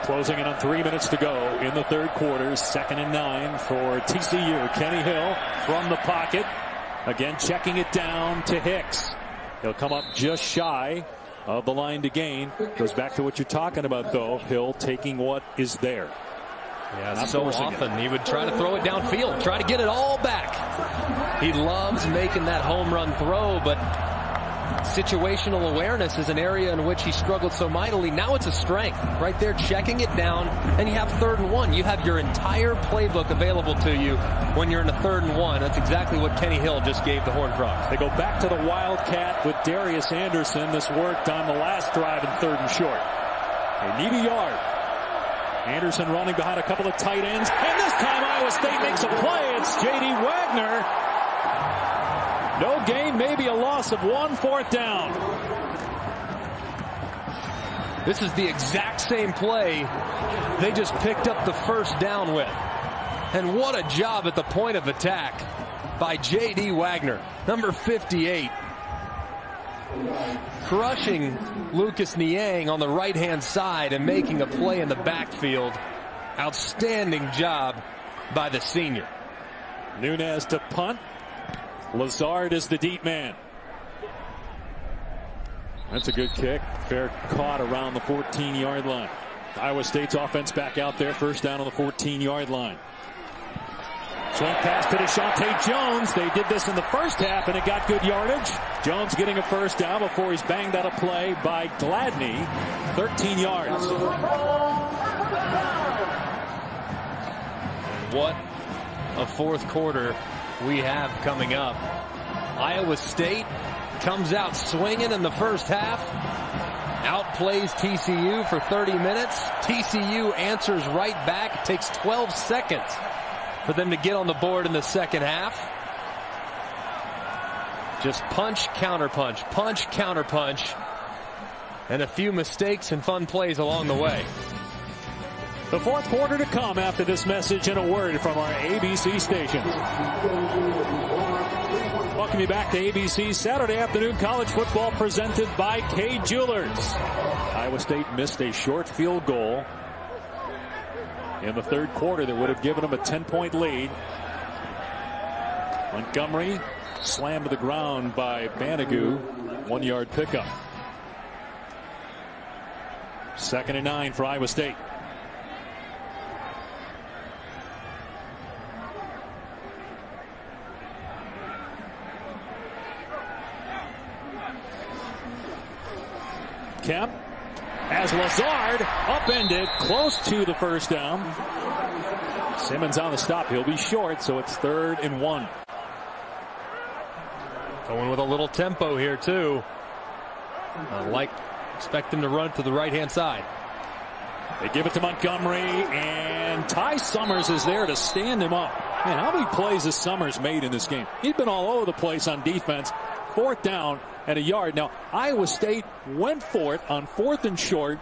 A: Closing in on 3 minutes to go in the 3rd quarter. 2nd and 9 for TCU. Kenny Hill from the pocket. Again, checking it down to Hicks. He'll come up just shy of the line to gain. Goes back to what you're talking about, though. Hill taking what is there.
B: Yeah, so often he would try to throw it downfield, try to get it all back. He loves making that home run throw, but situational awareness is an area in which he struggled so mightily. Now it's a strength. Right there, checking it down, and you have 3rd and 1. You have your entire playbook available to you when you're in a 3rd and 1. That's exactly what Kenny Hill just gave the Horned Frogs.
A: They go back to the Wildcat with Darius Anderson. This worked on the last drive in 3rd and short. They need a yard. Anderson running behind a couple of tight ends, and this time Iowa State makes a play. It's J.D. Wagner. No gain, maybe a loss of 1. 4th down.
B: This is the exact same play they just picked up the 1st down with. And what a job at the point of attack by J.D. Wagner, number 58. crushing Lucas Niang on the right-hand side and making a play in the backfield. Outstanding job by the senior.
A: Nunez to punt. Lazard is the deep man. That's a good kick. Fair caught around the 14-yard line. Iowa State's offense back out there. First down on the 14-yard line. Swing pass to Deshaunte Jones. They did this in the first half, and it got good yardage. Jones getting a first down before he's banged out a play by Gladney. 13 yards.
B: What a fourth quarter we have coming up. Iowa State comes out swinging in the first half. Outplays TCU for 30 minutes. TCU answers right back. It takes 12 seconds for them to get on the board in the second half. Just punch, counterpunch, punch, counterpunch, and a few mistakes and fun plays along the way.
A: The fourth quarter to come after this message and a word from our ABC stations. Welcome you back to ABC Saturday afternoon college football presented by Kay Jewelers. Iowa State missed a short field goal in the third quarter that would have given them a 10-point lead. Montgomery slammed to the ground by Banagou. 1-yard pickup. 2nd and 9 for Iowa State. Kemp as Lazard upended close to the first down. Simmons on the stop. He'll be short, so it's 3rd and 1.
B: Going with a little tempo here too. Expect him to run to the right-hand side.
A: They give it to Montgomery, and Ty Summers is there to stand him up. Man, how many plays has Summers made in this game? He's been all over the place on defense. 4th down and a yard. Now, Iowa State went for it on 4th and short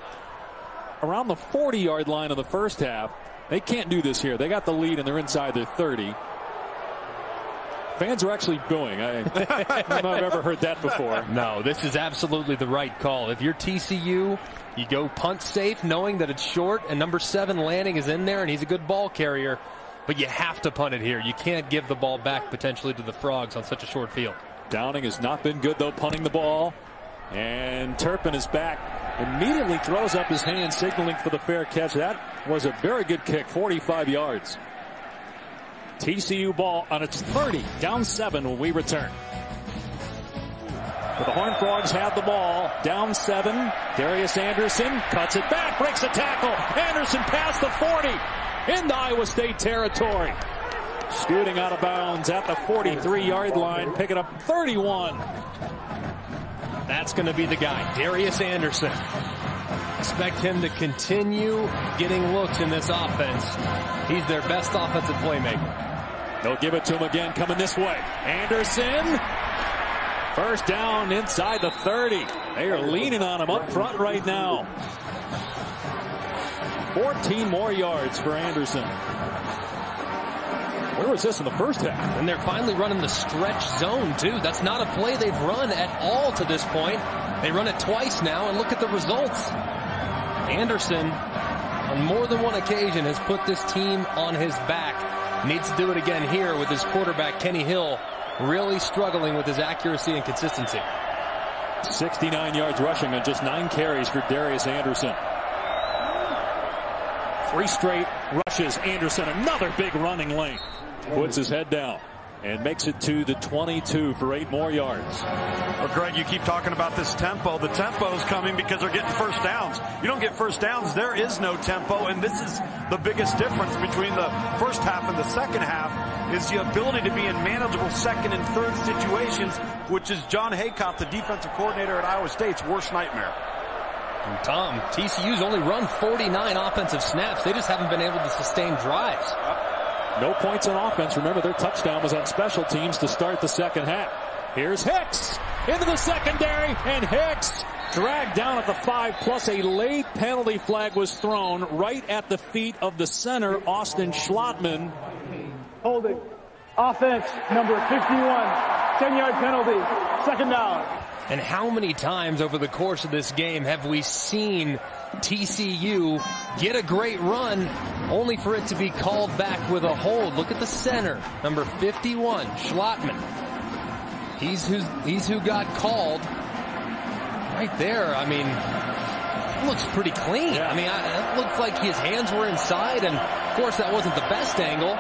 A: around the 40-yard line of the first half. They can't do this here. They got the lead, and they're inside their 30. Fans are actually booing. I don't know if I've ever heard that before.
B: No, this is absolutely the right call. If you're TCU, you go punt safe knowing that it's short, and number 7 Lanning is in there, and he's a good ball carrier. But you have to punt it here. You can't give the ball back potentially to the Frogs on such a short field.
A: Downing has not been good, though, punting the ball. And Turpin is back. Immediately throws up his hand, signaling for the fair catch. That was a very good kick, 45 yards. TCU ball on its 30, down 7 when we return. But the Horned Frogs have the ball, down 7. Darius Anderson cuts it back, breaks a tackle. Anderson past the 40, into Iowa State territory. Scooting out of bounds at the 43-yard line, picking up 31.
B: That's going to be the guy, Darius Anderson. Expect him to continue getting looks in this offense. He's their best offensive playmaker.
A: They'll give it to him again, coming this way. Anderson, first down inside the 30. They are leaning on him up front right now. 14 more yards for Anderson. Where was this in the first half?
B: And they're finally running the stretch zone, too. That's not a play they've run at all to this point. They run it twice now, and look at the results. Anderson, on more than one occasion, has put this team on his back. Needs to do it again here with his quarterback, Kenny Hill, really struggling with his accuracy and consistency.
A: 69 yards rushing on just 9 carries for Darius Anderson. 3 straight rushes. Anderson, another big running lane. Puts his head down and makes it to the 22 for 8 more yards.
C: Well, Greg, you keep talking about this tempo. The tempo is coming because they're getting first downs. You don't get first downs, there is no tempo, and this is the biggest difference between the first half and the second half is the ability to be in manageable second and third situations, which is John Haycott, the defensive coordinator at Iowa State's worst nightmare.
B: And Tom, TCU's only run 49 offensive snaps. They just haven't been able to sustain drives.
A: No points on offense. Remember, their touchdown was on special teams to start the second half. Here's Hicks into the secondary, and Hicks dragged down at the 5, plus a late penalty flag was thrown right at the feet of the center, Austin Schlottman.
D: Holding. Offense, number 51. 10-yard penalty. 2nd down.
B: And how many times over the course of this game have we seen TCU get a great run only for it to be called back with a hold? Look at the center, number 51, Schlottman. He's who got called right there. I mean, it looks pretty clean. Yeah. I mean, it looked like his hands were inside, and of course that wasn't the best angle.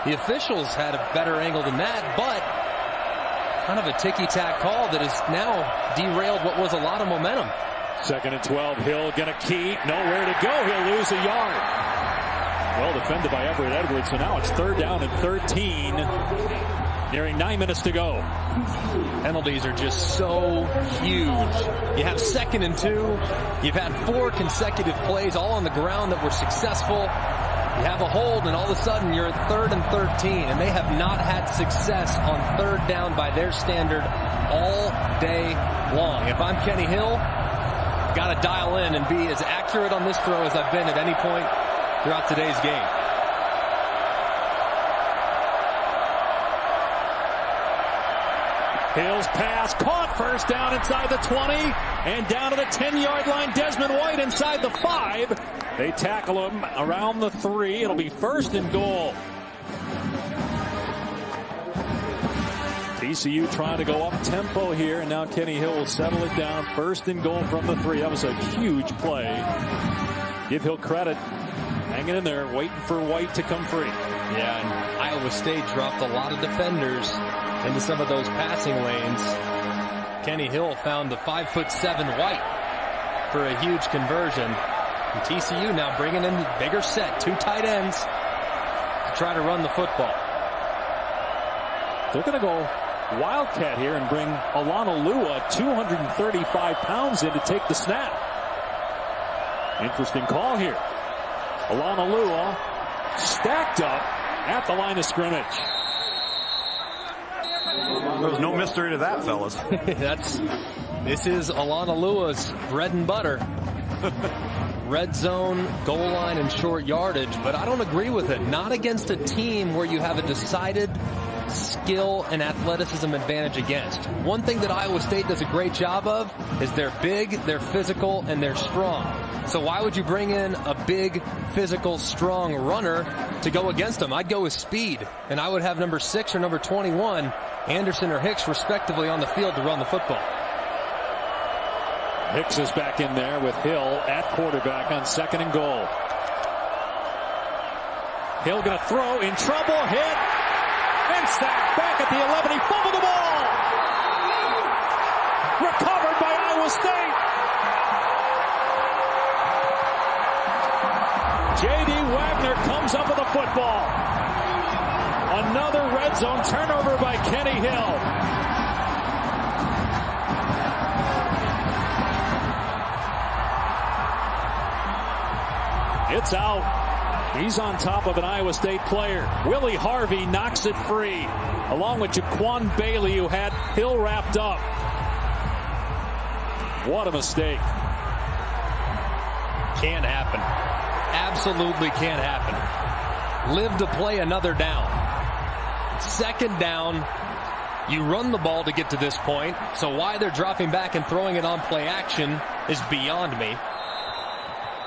B: The officials had a better angle than that, but kind of a ticky-tack call that has now derailed what was a lot of momentum.
A: 2nd and 12. Hill gonna keep. Nowhere to go. He'll lose a yard. Well defended by Everett Edwards. So now it's 3rd down and 13. Nearing 9 minutes to go.
B: Penalties are just so huge. You have 2nd and 2. You've had 4 consecutive plays all on the ground that were successful. You have a hold, and all of a sudden you're at 3rd and 13, and they have not had success on 3rd down by their standard all day long. If I'm Kenny Hill, got to dial in and be as accurate on this throw as I've been at any point throughout today's game.
A: Hill's pass caught, 1st down inside the 20 and down to the 10-yard line. Desmond White inside the 5. They tackle him around the 3. It'll be 1st and goal. TCU trying to go up tempo here, and now Kenny Hill will settle it down. 1st and goal from the 3. That was a huge play. Give Hill credit. Hanging in there, waiting for White to come free.
B: Yeah, and Iowa State dropped a lot of defenders into some of those passing lanes. Kenny Hill found the 5'7" White for a huge conversion. And TCU now bringing in the bigger set, 2 tight ends to try to run the football.
A: They're going to go Wildcat here and bring Alanalua, 235 pounds, in to take the snap. Interesting call here. Alanalua stacked up at the line of scrimmage.
C: There's no mystery to that, fellas.
B: This is Alanalua's bread and butter. Red zone, goal line, and short yardage, but I don't agree with it. Not against a team where you have a decided skill and athleticism advantage against. One thing that Iowa State does a great job of is they're big, they're physical, and they're strong. So why would you bring in a big, physical, strong runner to go against them? I'd go with speed, and I would have number 6 or number 21, Anderson or Hicks, respectively, on the field to run the football.
A: Hicks is back in there with Hill at quarterback on 2nd and goal. Hill going to throw, in trouble, hit, and sacked back at the 11. He fumbled the ball. Recovered by Iowa State. J.D. Wagner comes up with the football. Another red zone turnover by Kenny Hill. It's out. He's on top of an Iowa State player. Willie Harvey knocks it free, along with Jaquan Bailey, who had Hill wrapped up. What a mistake.
B: Can't happen. Absolutely can't happen. Live to play another down. 2nd down. You run the ball to get to this point, so why they're dropping back and throwing it on play action is beyond me.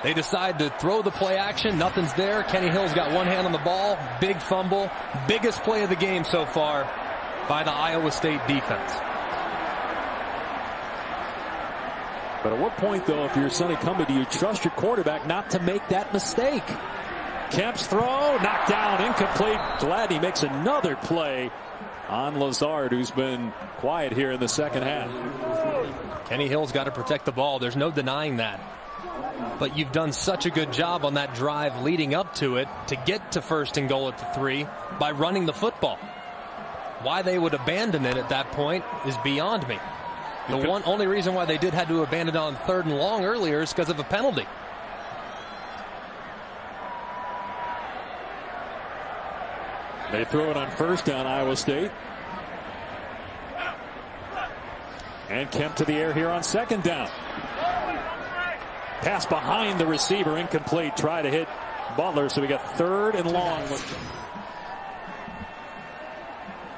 B: They decide to throw the play action. Nothing's there. Kenny Hill's got one hand on the ball. Big fumble. Biggest play of the game so far by the Iowa State defense.
A: But at what point, though, if you're Sonny Cumbie, do you trust your quarterback not to make that mistake? Kemp's throw, knocked down, incomplete. Glad he makes another play on Lazard, who's been quiet here in the 2nd half.
B: Kenny Hill's got to protect the ball. There's no denying that. But you've done such a good job on that drive leading up to it to get to 1st and goal at the 3 by running the football. Why they would abandon it at that point is beyond me. The only reason why they had to abandon it on 3rd and long earlier is because of a penalty.
A: They throw it on 1st down, Iowa State. And Kemp to the air here on 2nd down. Pass behind the receiver, incomplete. Try to hit Butler, so we got 3rd and long.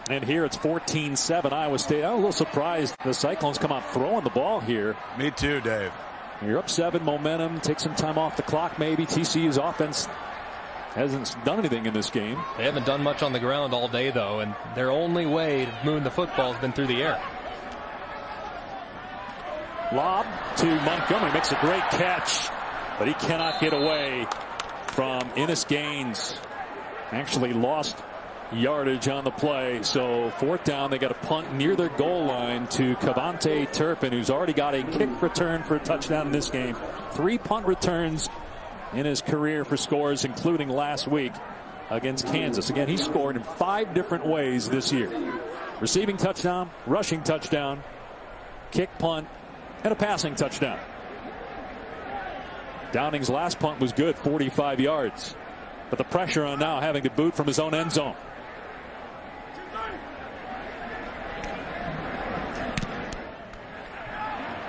A: And here it's 14-7 Iowa State. I'm a little surprised the Cyclones come out throwing the ball here.
C: Me too, Dave.
A: You're up 7, momentum. Take some time off the clock maybe. TCU's offense hasn't done anything in this game.
B: They haven't done much on the ground all day, though, and their only way to move the football has been through the air.
A: Lob to Montgomery. Makes a great catch, but he cannot get away from Ennis Gaines. Actually lost yardage on the play. So 4th down, they got a punt near their goal line to Cavante Turpin, who's already got a kick return for a touchdown in this game. 3 punt returns in his career for scores, including last week against Kansas. Again, he scored in 5 different ways this year. Receiving touchdown, rushing touchdown, kick punt, and a passing touchdown. Downing's last punt was good, 45 yards. But the pressure on now having to boot from his own end zone.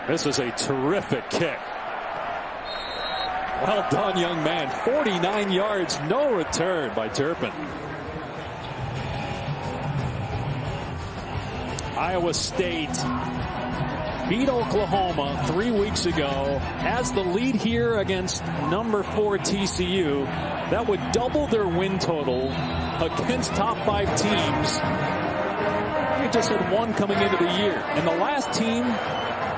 A: This is a terrific kick. Well done, young man. 49 yards, no return by Turpin. Iowa State beat Oklahoma 3 weeks ago. Has the lead here against number 4 TCU. That would double their win total against top 5 teams. They just had 1 coming into the year. And the last team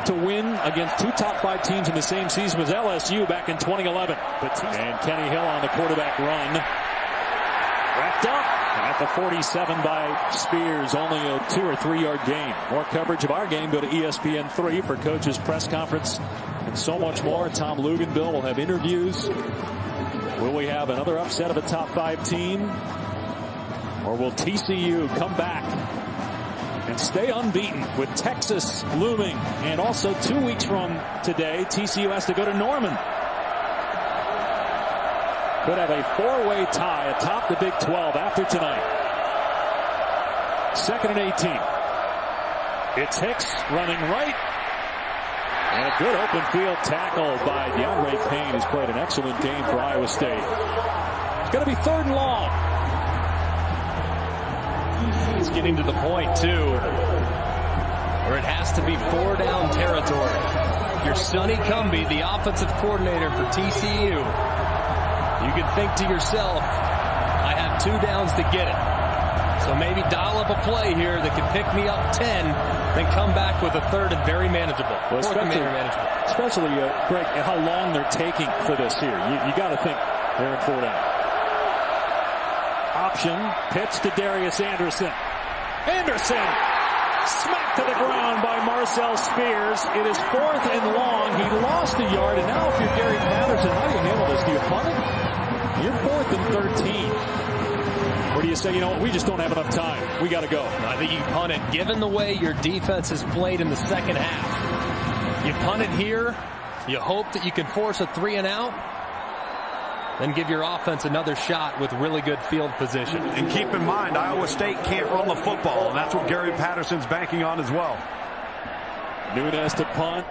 A: to win against 2 top 5 teams in the same season was LSU back in 2011. And Kenny Hill on the quarterback run. Wrapped up at the 47 by Spears. Only a 2 or 3 yard gain. More coverage of our game. Go to ESPN3 for coaches' press conference and so much more. Tom Luganbill will have interviews. Will we have another upset of a top 5 team? Or will TCU come back and stay unbeaten with Texas looming? And also 2 weeks from today, TCU has to go to Norman. Could have a 4-way tie atop the Big 12 after tonight. 2nd and 18. It's Hicks running right. And a good open field tackle by DeAndre Payne, who's played an excellent game for Iowa State. It's going to be 3rd and long.
B: It's getting to the point, too, where it has to be 4 down territory. You're Sonny Cumbie, the offensive coordinator for TCU. You can think to yourself, I have 2 downs to get it. So maybe dial up a play here that can pick me up 10, then come back with a 3rd and very manageable.
A: Well, especially Greg, how long they're taking for this here. You got to think they're in 4 down. Option, pitch to Darius Anderson. Anderson smacked to the ground by Marcel Spears. It is 4th and long. He lost a yard, and now if you're Gary Patterson, how do you handle this? Do you punt it? You're 4th and 13. Or do you say, you know what, we just don't have enough time. We got to go.
B: I think you punt it. Given the way your defense has played in the second half, you punt it here. You hope that you can force a 3 and out. Then give your offense another shot with really good field position.
C: And keep in mind, Iowa State can't run the football, and that's what Gary Patterson's banking on as well.
A: Nunez to punt.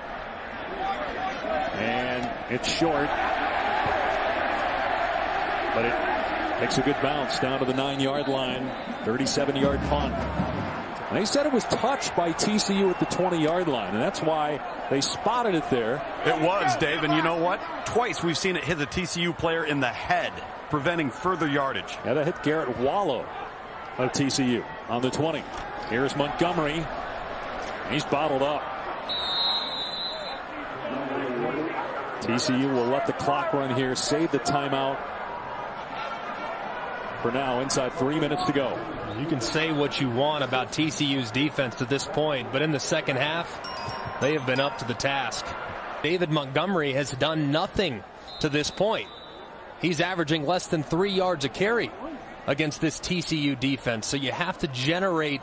A: And it's short. But it makes a good bounce down to the 9-yard line. 37-yard punt. And they said it was touched by TCU at the 20-yard line, and that's why they spotted it there.
C: It was, Dave, and you know what? Twice we've seen it hit the TCU player in the head, preventing further yardage.
A: Yeah, that hit Garrett Wallow of TCU on the 20. Here's Montgomery. He's bottled up. TCU will let the clock run here, save the timeout. For now, inside 3 minutes to go.
B: You can say what you want about TCU's defense to this point, but in the second half, they have been up to the task. David Montgomery has done nothing to this point. He's averaging less than 3 yards a carry against this TCU defense. So you have to generate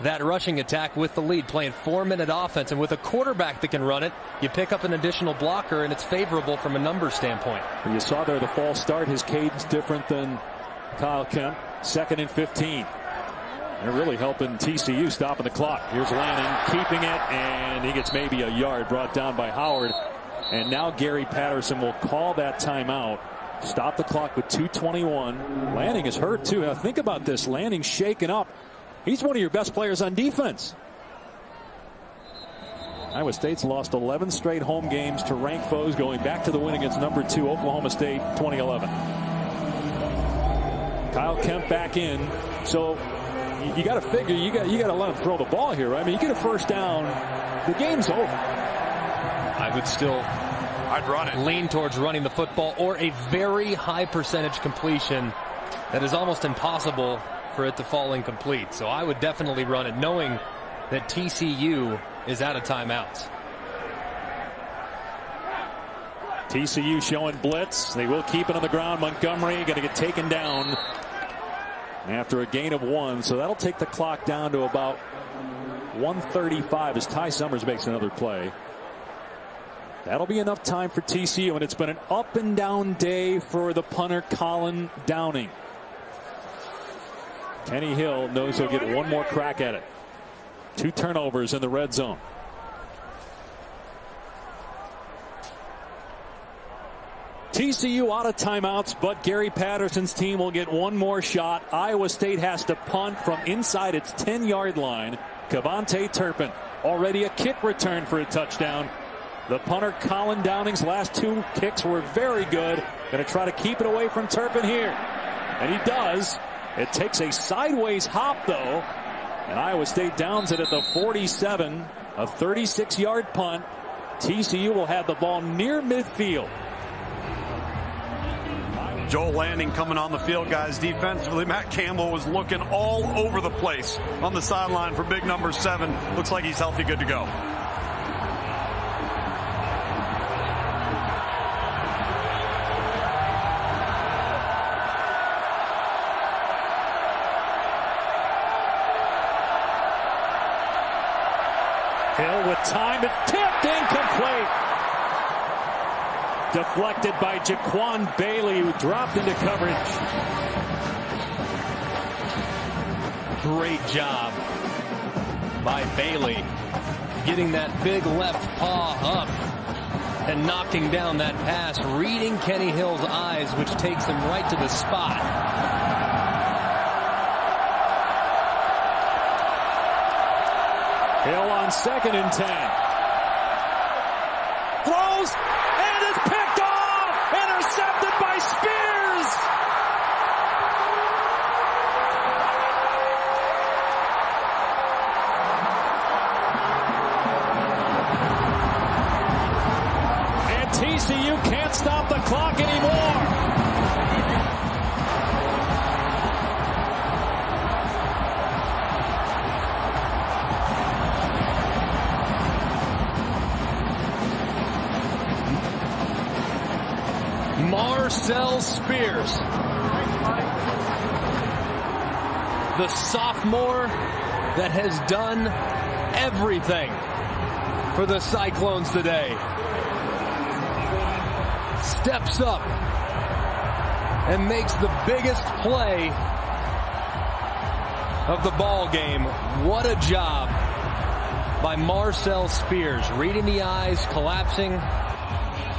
B: that rushing attack with the lead, playing 4-minute offense. And with a quarterback that can run it, you pick up an additional blocker, and it's favorable from a numbers standpoint.
A: You saw there the false start. His cadence different than Kyle Kemp. 2nd and 15. They're really helping TCU stopping the clock. Here's Lanning keeping it, and he gets maybe a yard, brought down by Howard. And now Gary Patterson will call that timeout. Stop the clock with 2:21. Lanning is hurt too. Now think about this. Lanning shaken up He's one of your best players on defense. Iowa State's lost 11 straight home games to ranked foes, going back to the win against number 2 Oklahoma State 2011. Kyle Kemp back in. So you got to figure you got to let him throw the ball here, right? I mean, you get a first down, the game's over.
B: I would still
C: run it.
B: Lean towards running the football, or a very high percentage completion that is almost impossible for it to fall incomplete. So I would definitely run it, knowing that TCU is out of timeouts.
A: TCU showing blitz. They will keep it on the ground. Montgomery going to get taken down after a gain of 1. So that'll take the clock down to about 1:35 as Ty Summers makes another play. That'll be enough time for TCU, and it's been an up and down day for the punter Colin Downing. Kenny Hill knows he'll get one more crack at it. 2 turnovers in the red zone. TCU out of timeouts, but Gary Patterson's team will get one more shot. Iowa State has to punt from inside its 10-yard line. Cavante Turpin, already a kick return for a touchdown. The punter Colin Downing's last 2 kicks were very good. Going to try to keep it away from Turpin here. And he does. It takes a sideways hop, though. And Iowa State downs it at the 47. A 36-yard punt. TCU will have the ball near midfield.
C: Joel Lanning coming on the field, guys. Defensively, Matt Campbell was looking all over the place on the sideline for big number 7. Looks like he's healthy, good to go.
A: Hill with time. It's tipped, incomplete. Deflected by Jaquan Bailey, who dropped into coverage.
B: Great job by Bailey, getting that big left paw up and knocking down that pass, reading Kenny Hill's eyes, which takes him right to the spot.
A: Hill on 2nd and 10. Throws, and it's picked off! Intercepted by Spears! And TCU can't stop the clock anymore.
B: Marcel Spears, the sophomore that has done everything for the Cyclones today, steps up and makes the biggest play of the ball game. What a job by Marcel Spears, reading the eyes, collapsing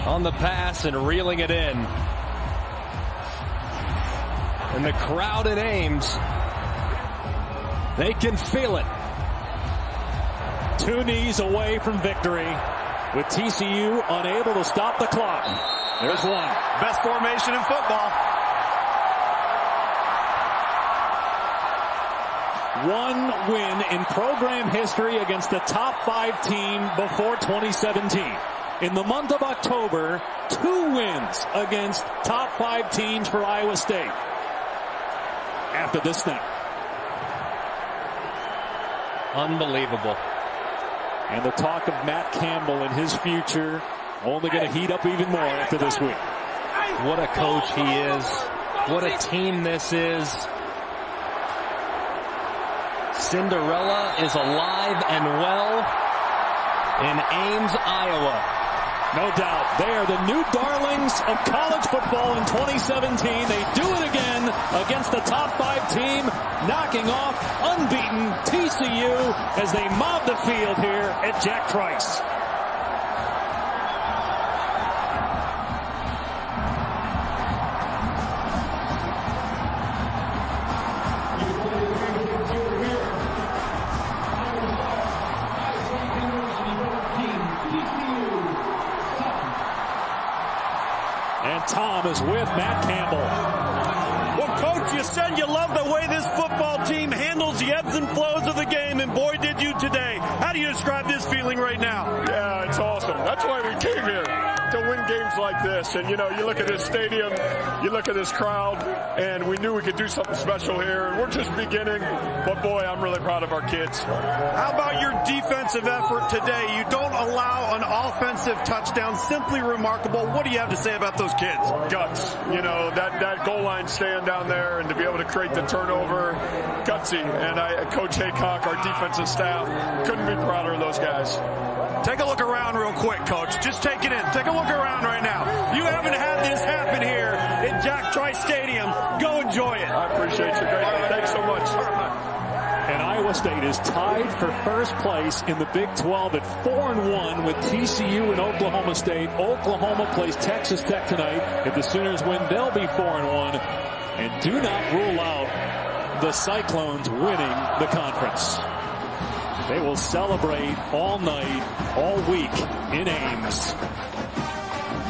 B: on the pass and reeling it in. And the crowd at Ames, they can feel it.
A: 2 knees away from victory, with TCU unable to stop the clock. There's one.
C: Best formation in football.
A: One win in program history against the top 5 team before 2017. In the month of October, 2 wins against top 5 teams for Iowa State. After this snap.
B: Unbelievable.
A: And the talk of Matt Campbell and his future only going to heat up even more after this week.
B: What a coach he is. What a team this is. Cinderella is alive and well in Ames, Iowa.
A: No doubt. They are the new darlings of college football in 2017. They do it again against the top 5 team, knocking off unbeaten TCU as they mob the field here at Jack Trice. Tom is with Matt Campbell.
C: Well, Coach, you said you love the way this football team handles the ebbs and flows of the game, and boy, did you today. How do you describe this feeling right now?
E: Yeah, it's awesome. That's why we came here, to win games like this. And, you know, you look at this stadium, you look at this crowd, and we knew we could do something special here. We're just beginning, but boy, I'm really proud of our kids.
C: How about your defensive effort today? You don't allow an offensive touchdown. Simply remarkable. What do you have to say about those kids?
E: Guts. You know, that goal line stand down there and to be able to create the turnover, gutsy. And Coach Haycock, our defensive staff, couldn't be prouder of those guys.
C: Take a look around real quick, Coach. Just take it in. Take a look around right now. You haven't had this happen here at Jack Trice Stadium. Go enjoy it.
E: I appreciate you. Great. Thanks so much.
A: And Iowa State is tied for first place in the Big 12 at 4-1 with TCU and Oklahoma State. Oklahoma plays Texas Tech tonight. If the Sooners win, they'll be 4-1. And do not rule out the Cyclones winning the conference. They will celebrate all night, all week in Ames.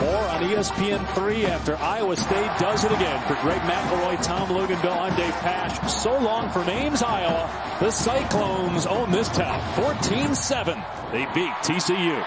A: More on ESPN3 after Iowa State does it again. For Greg McElroy, Tom Luganville, I'm Dave Pasch. So long from Ames, Iowa. The Cyclones own this town. 14-7. They beat TCU.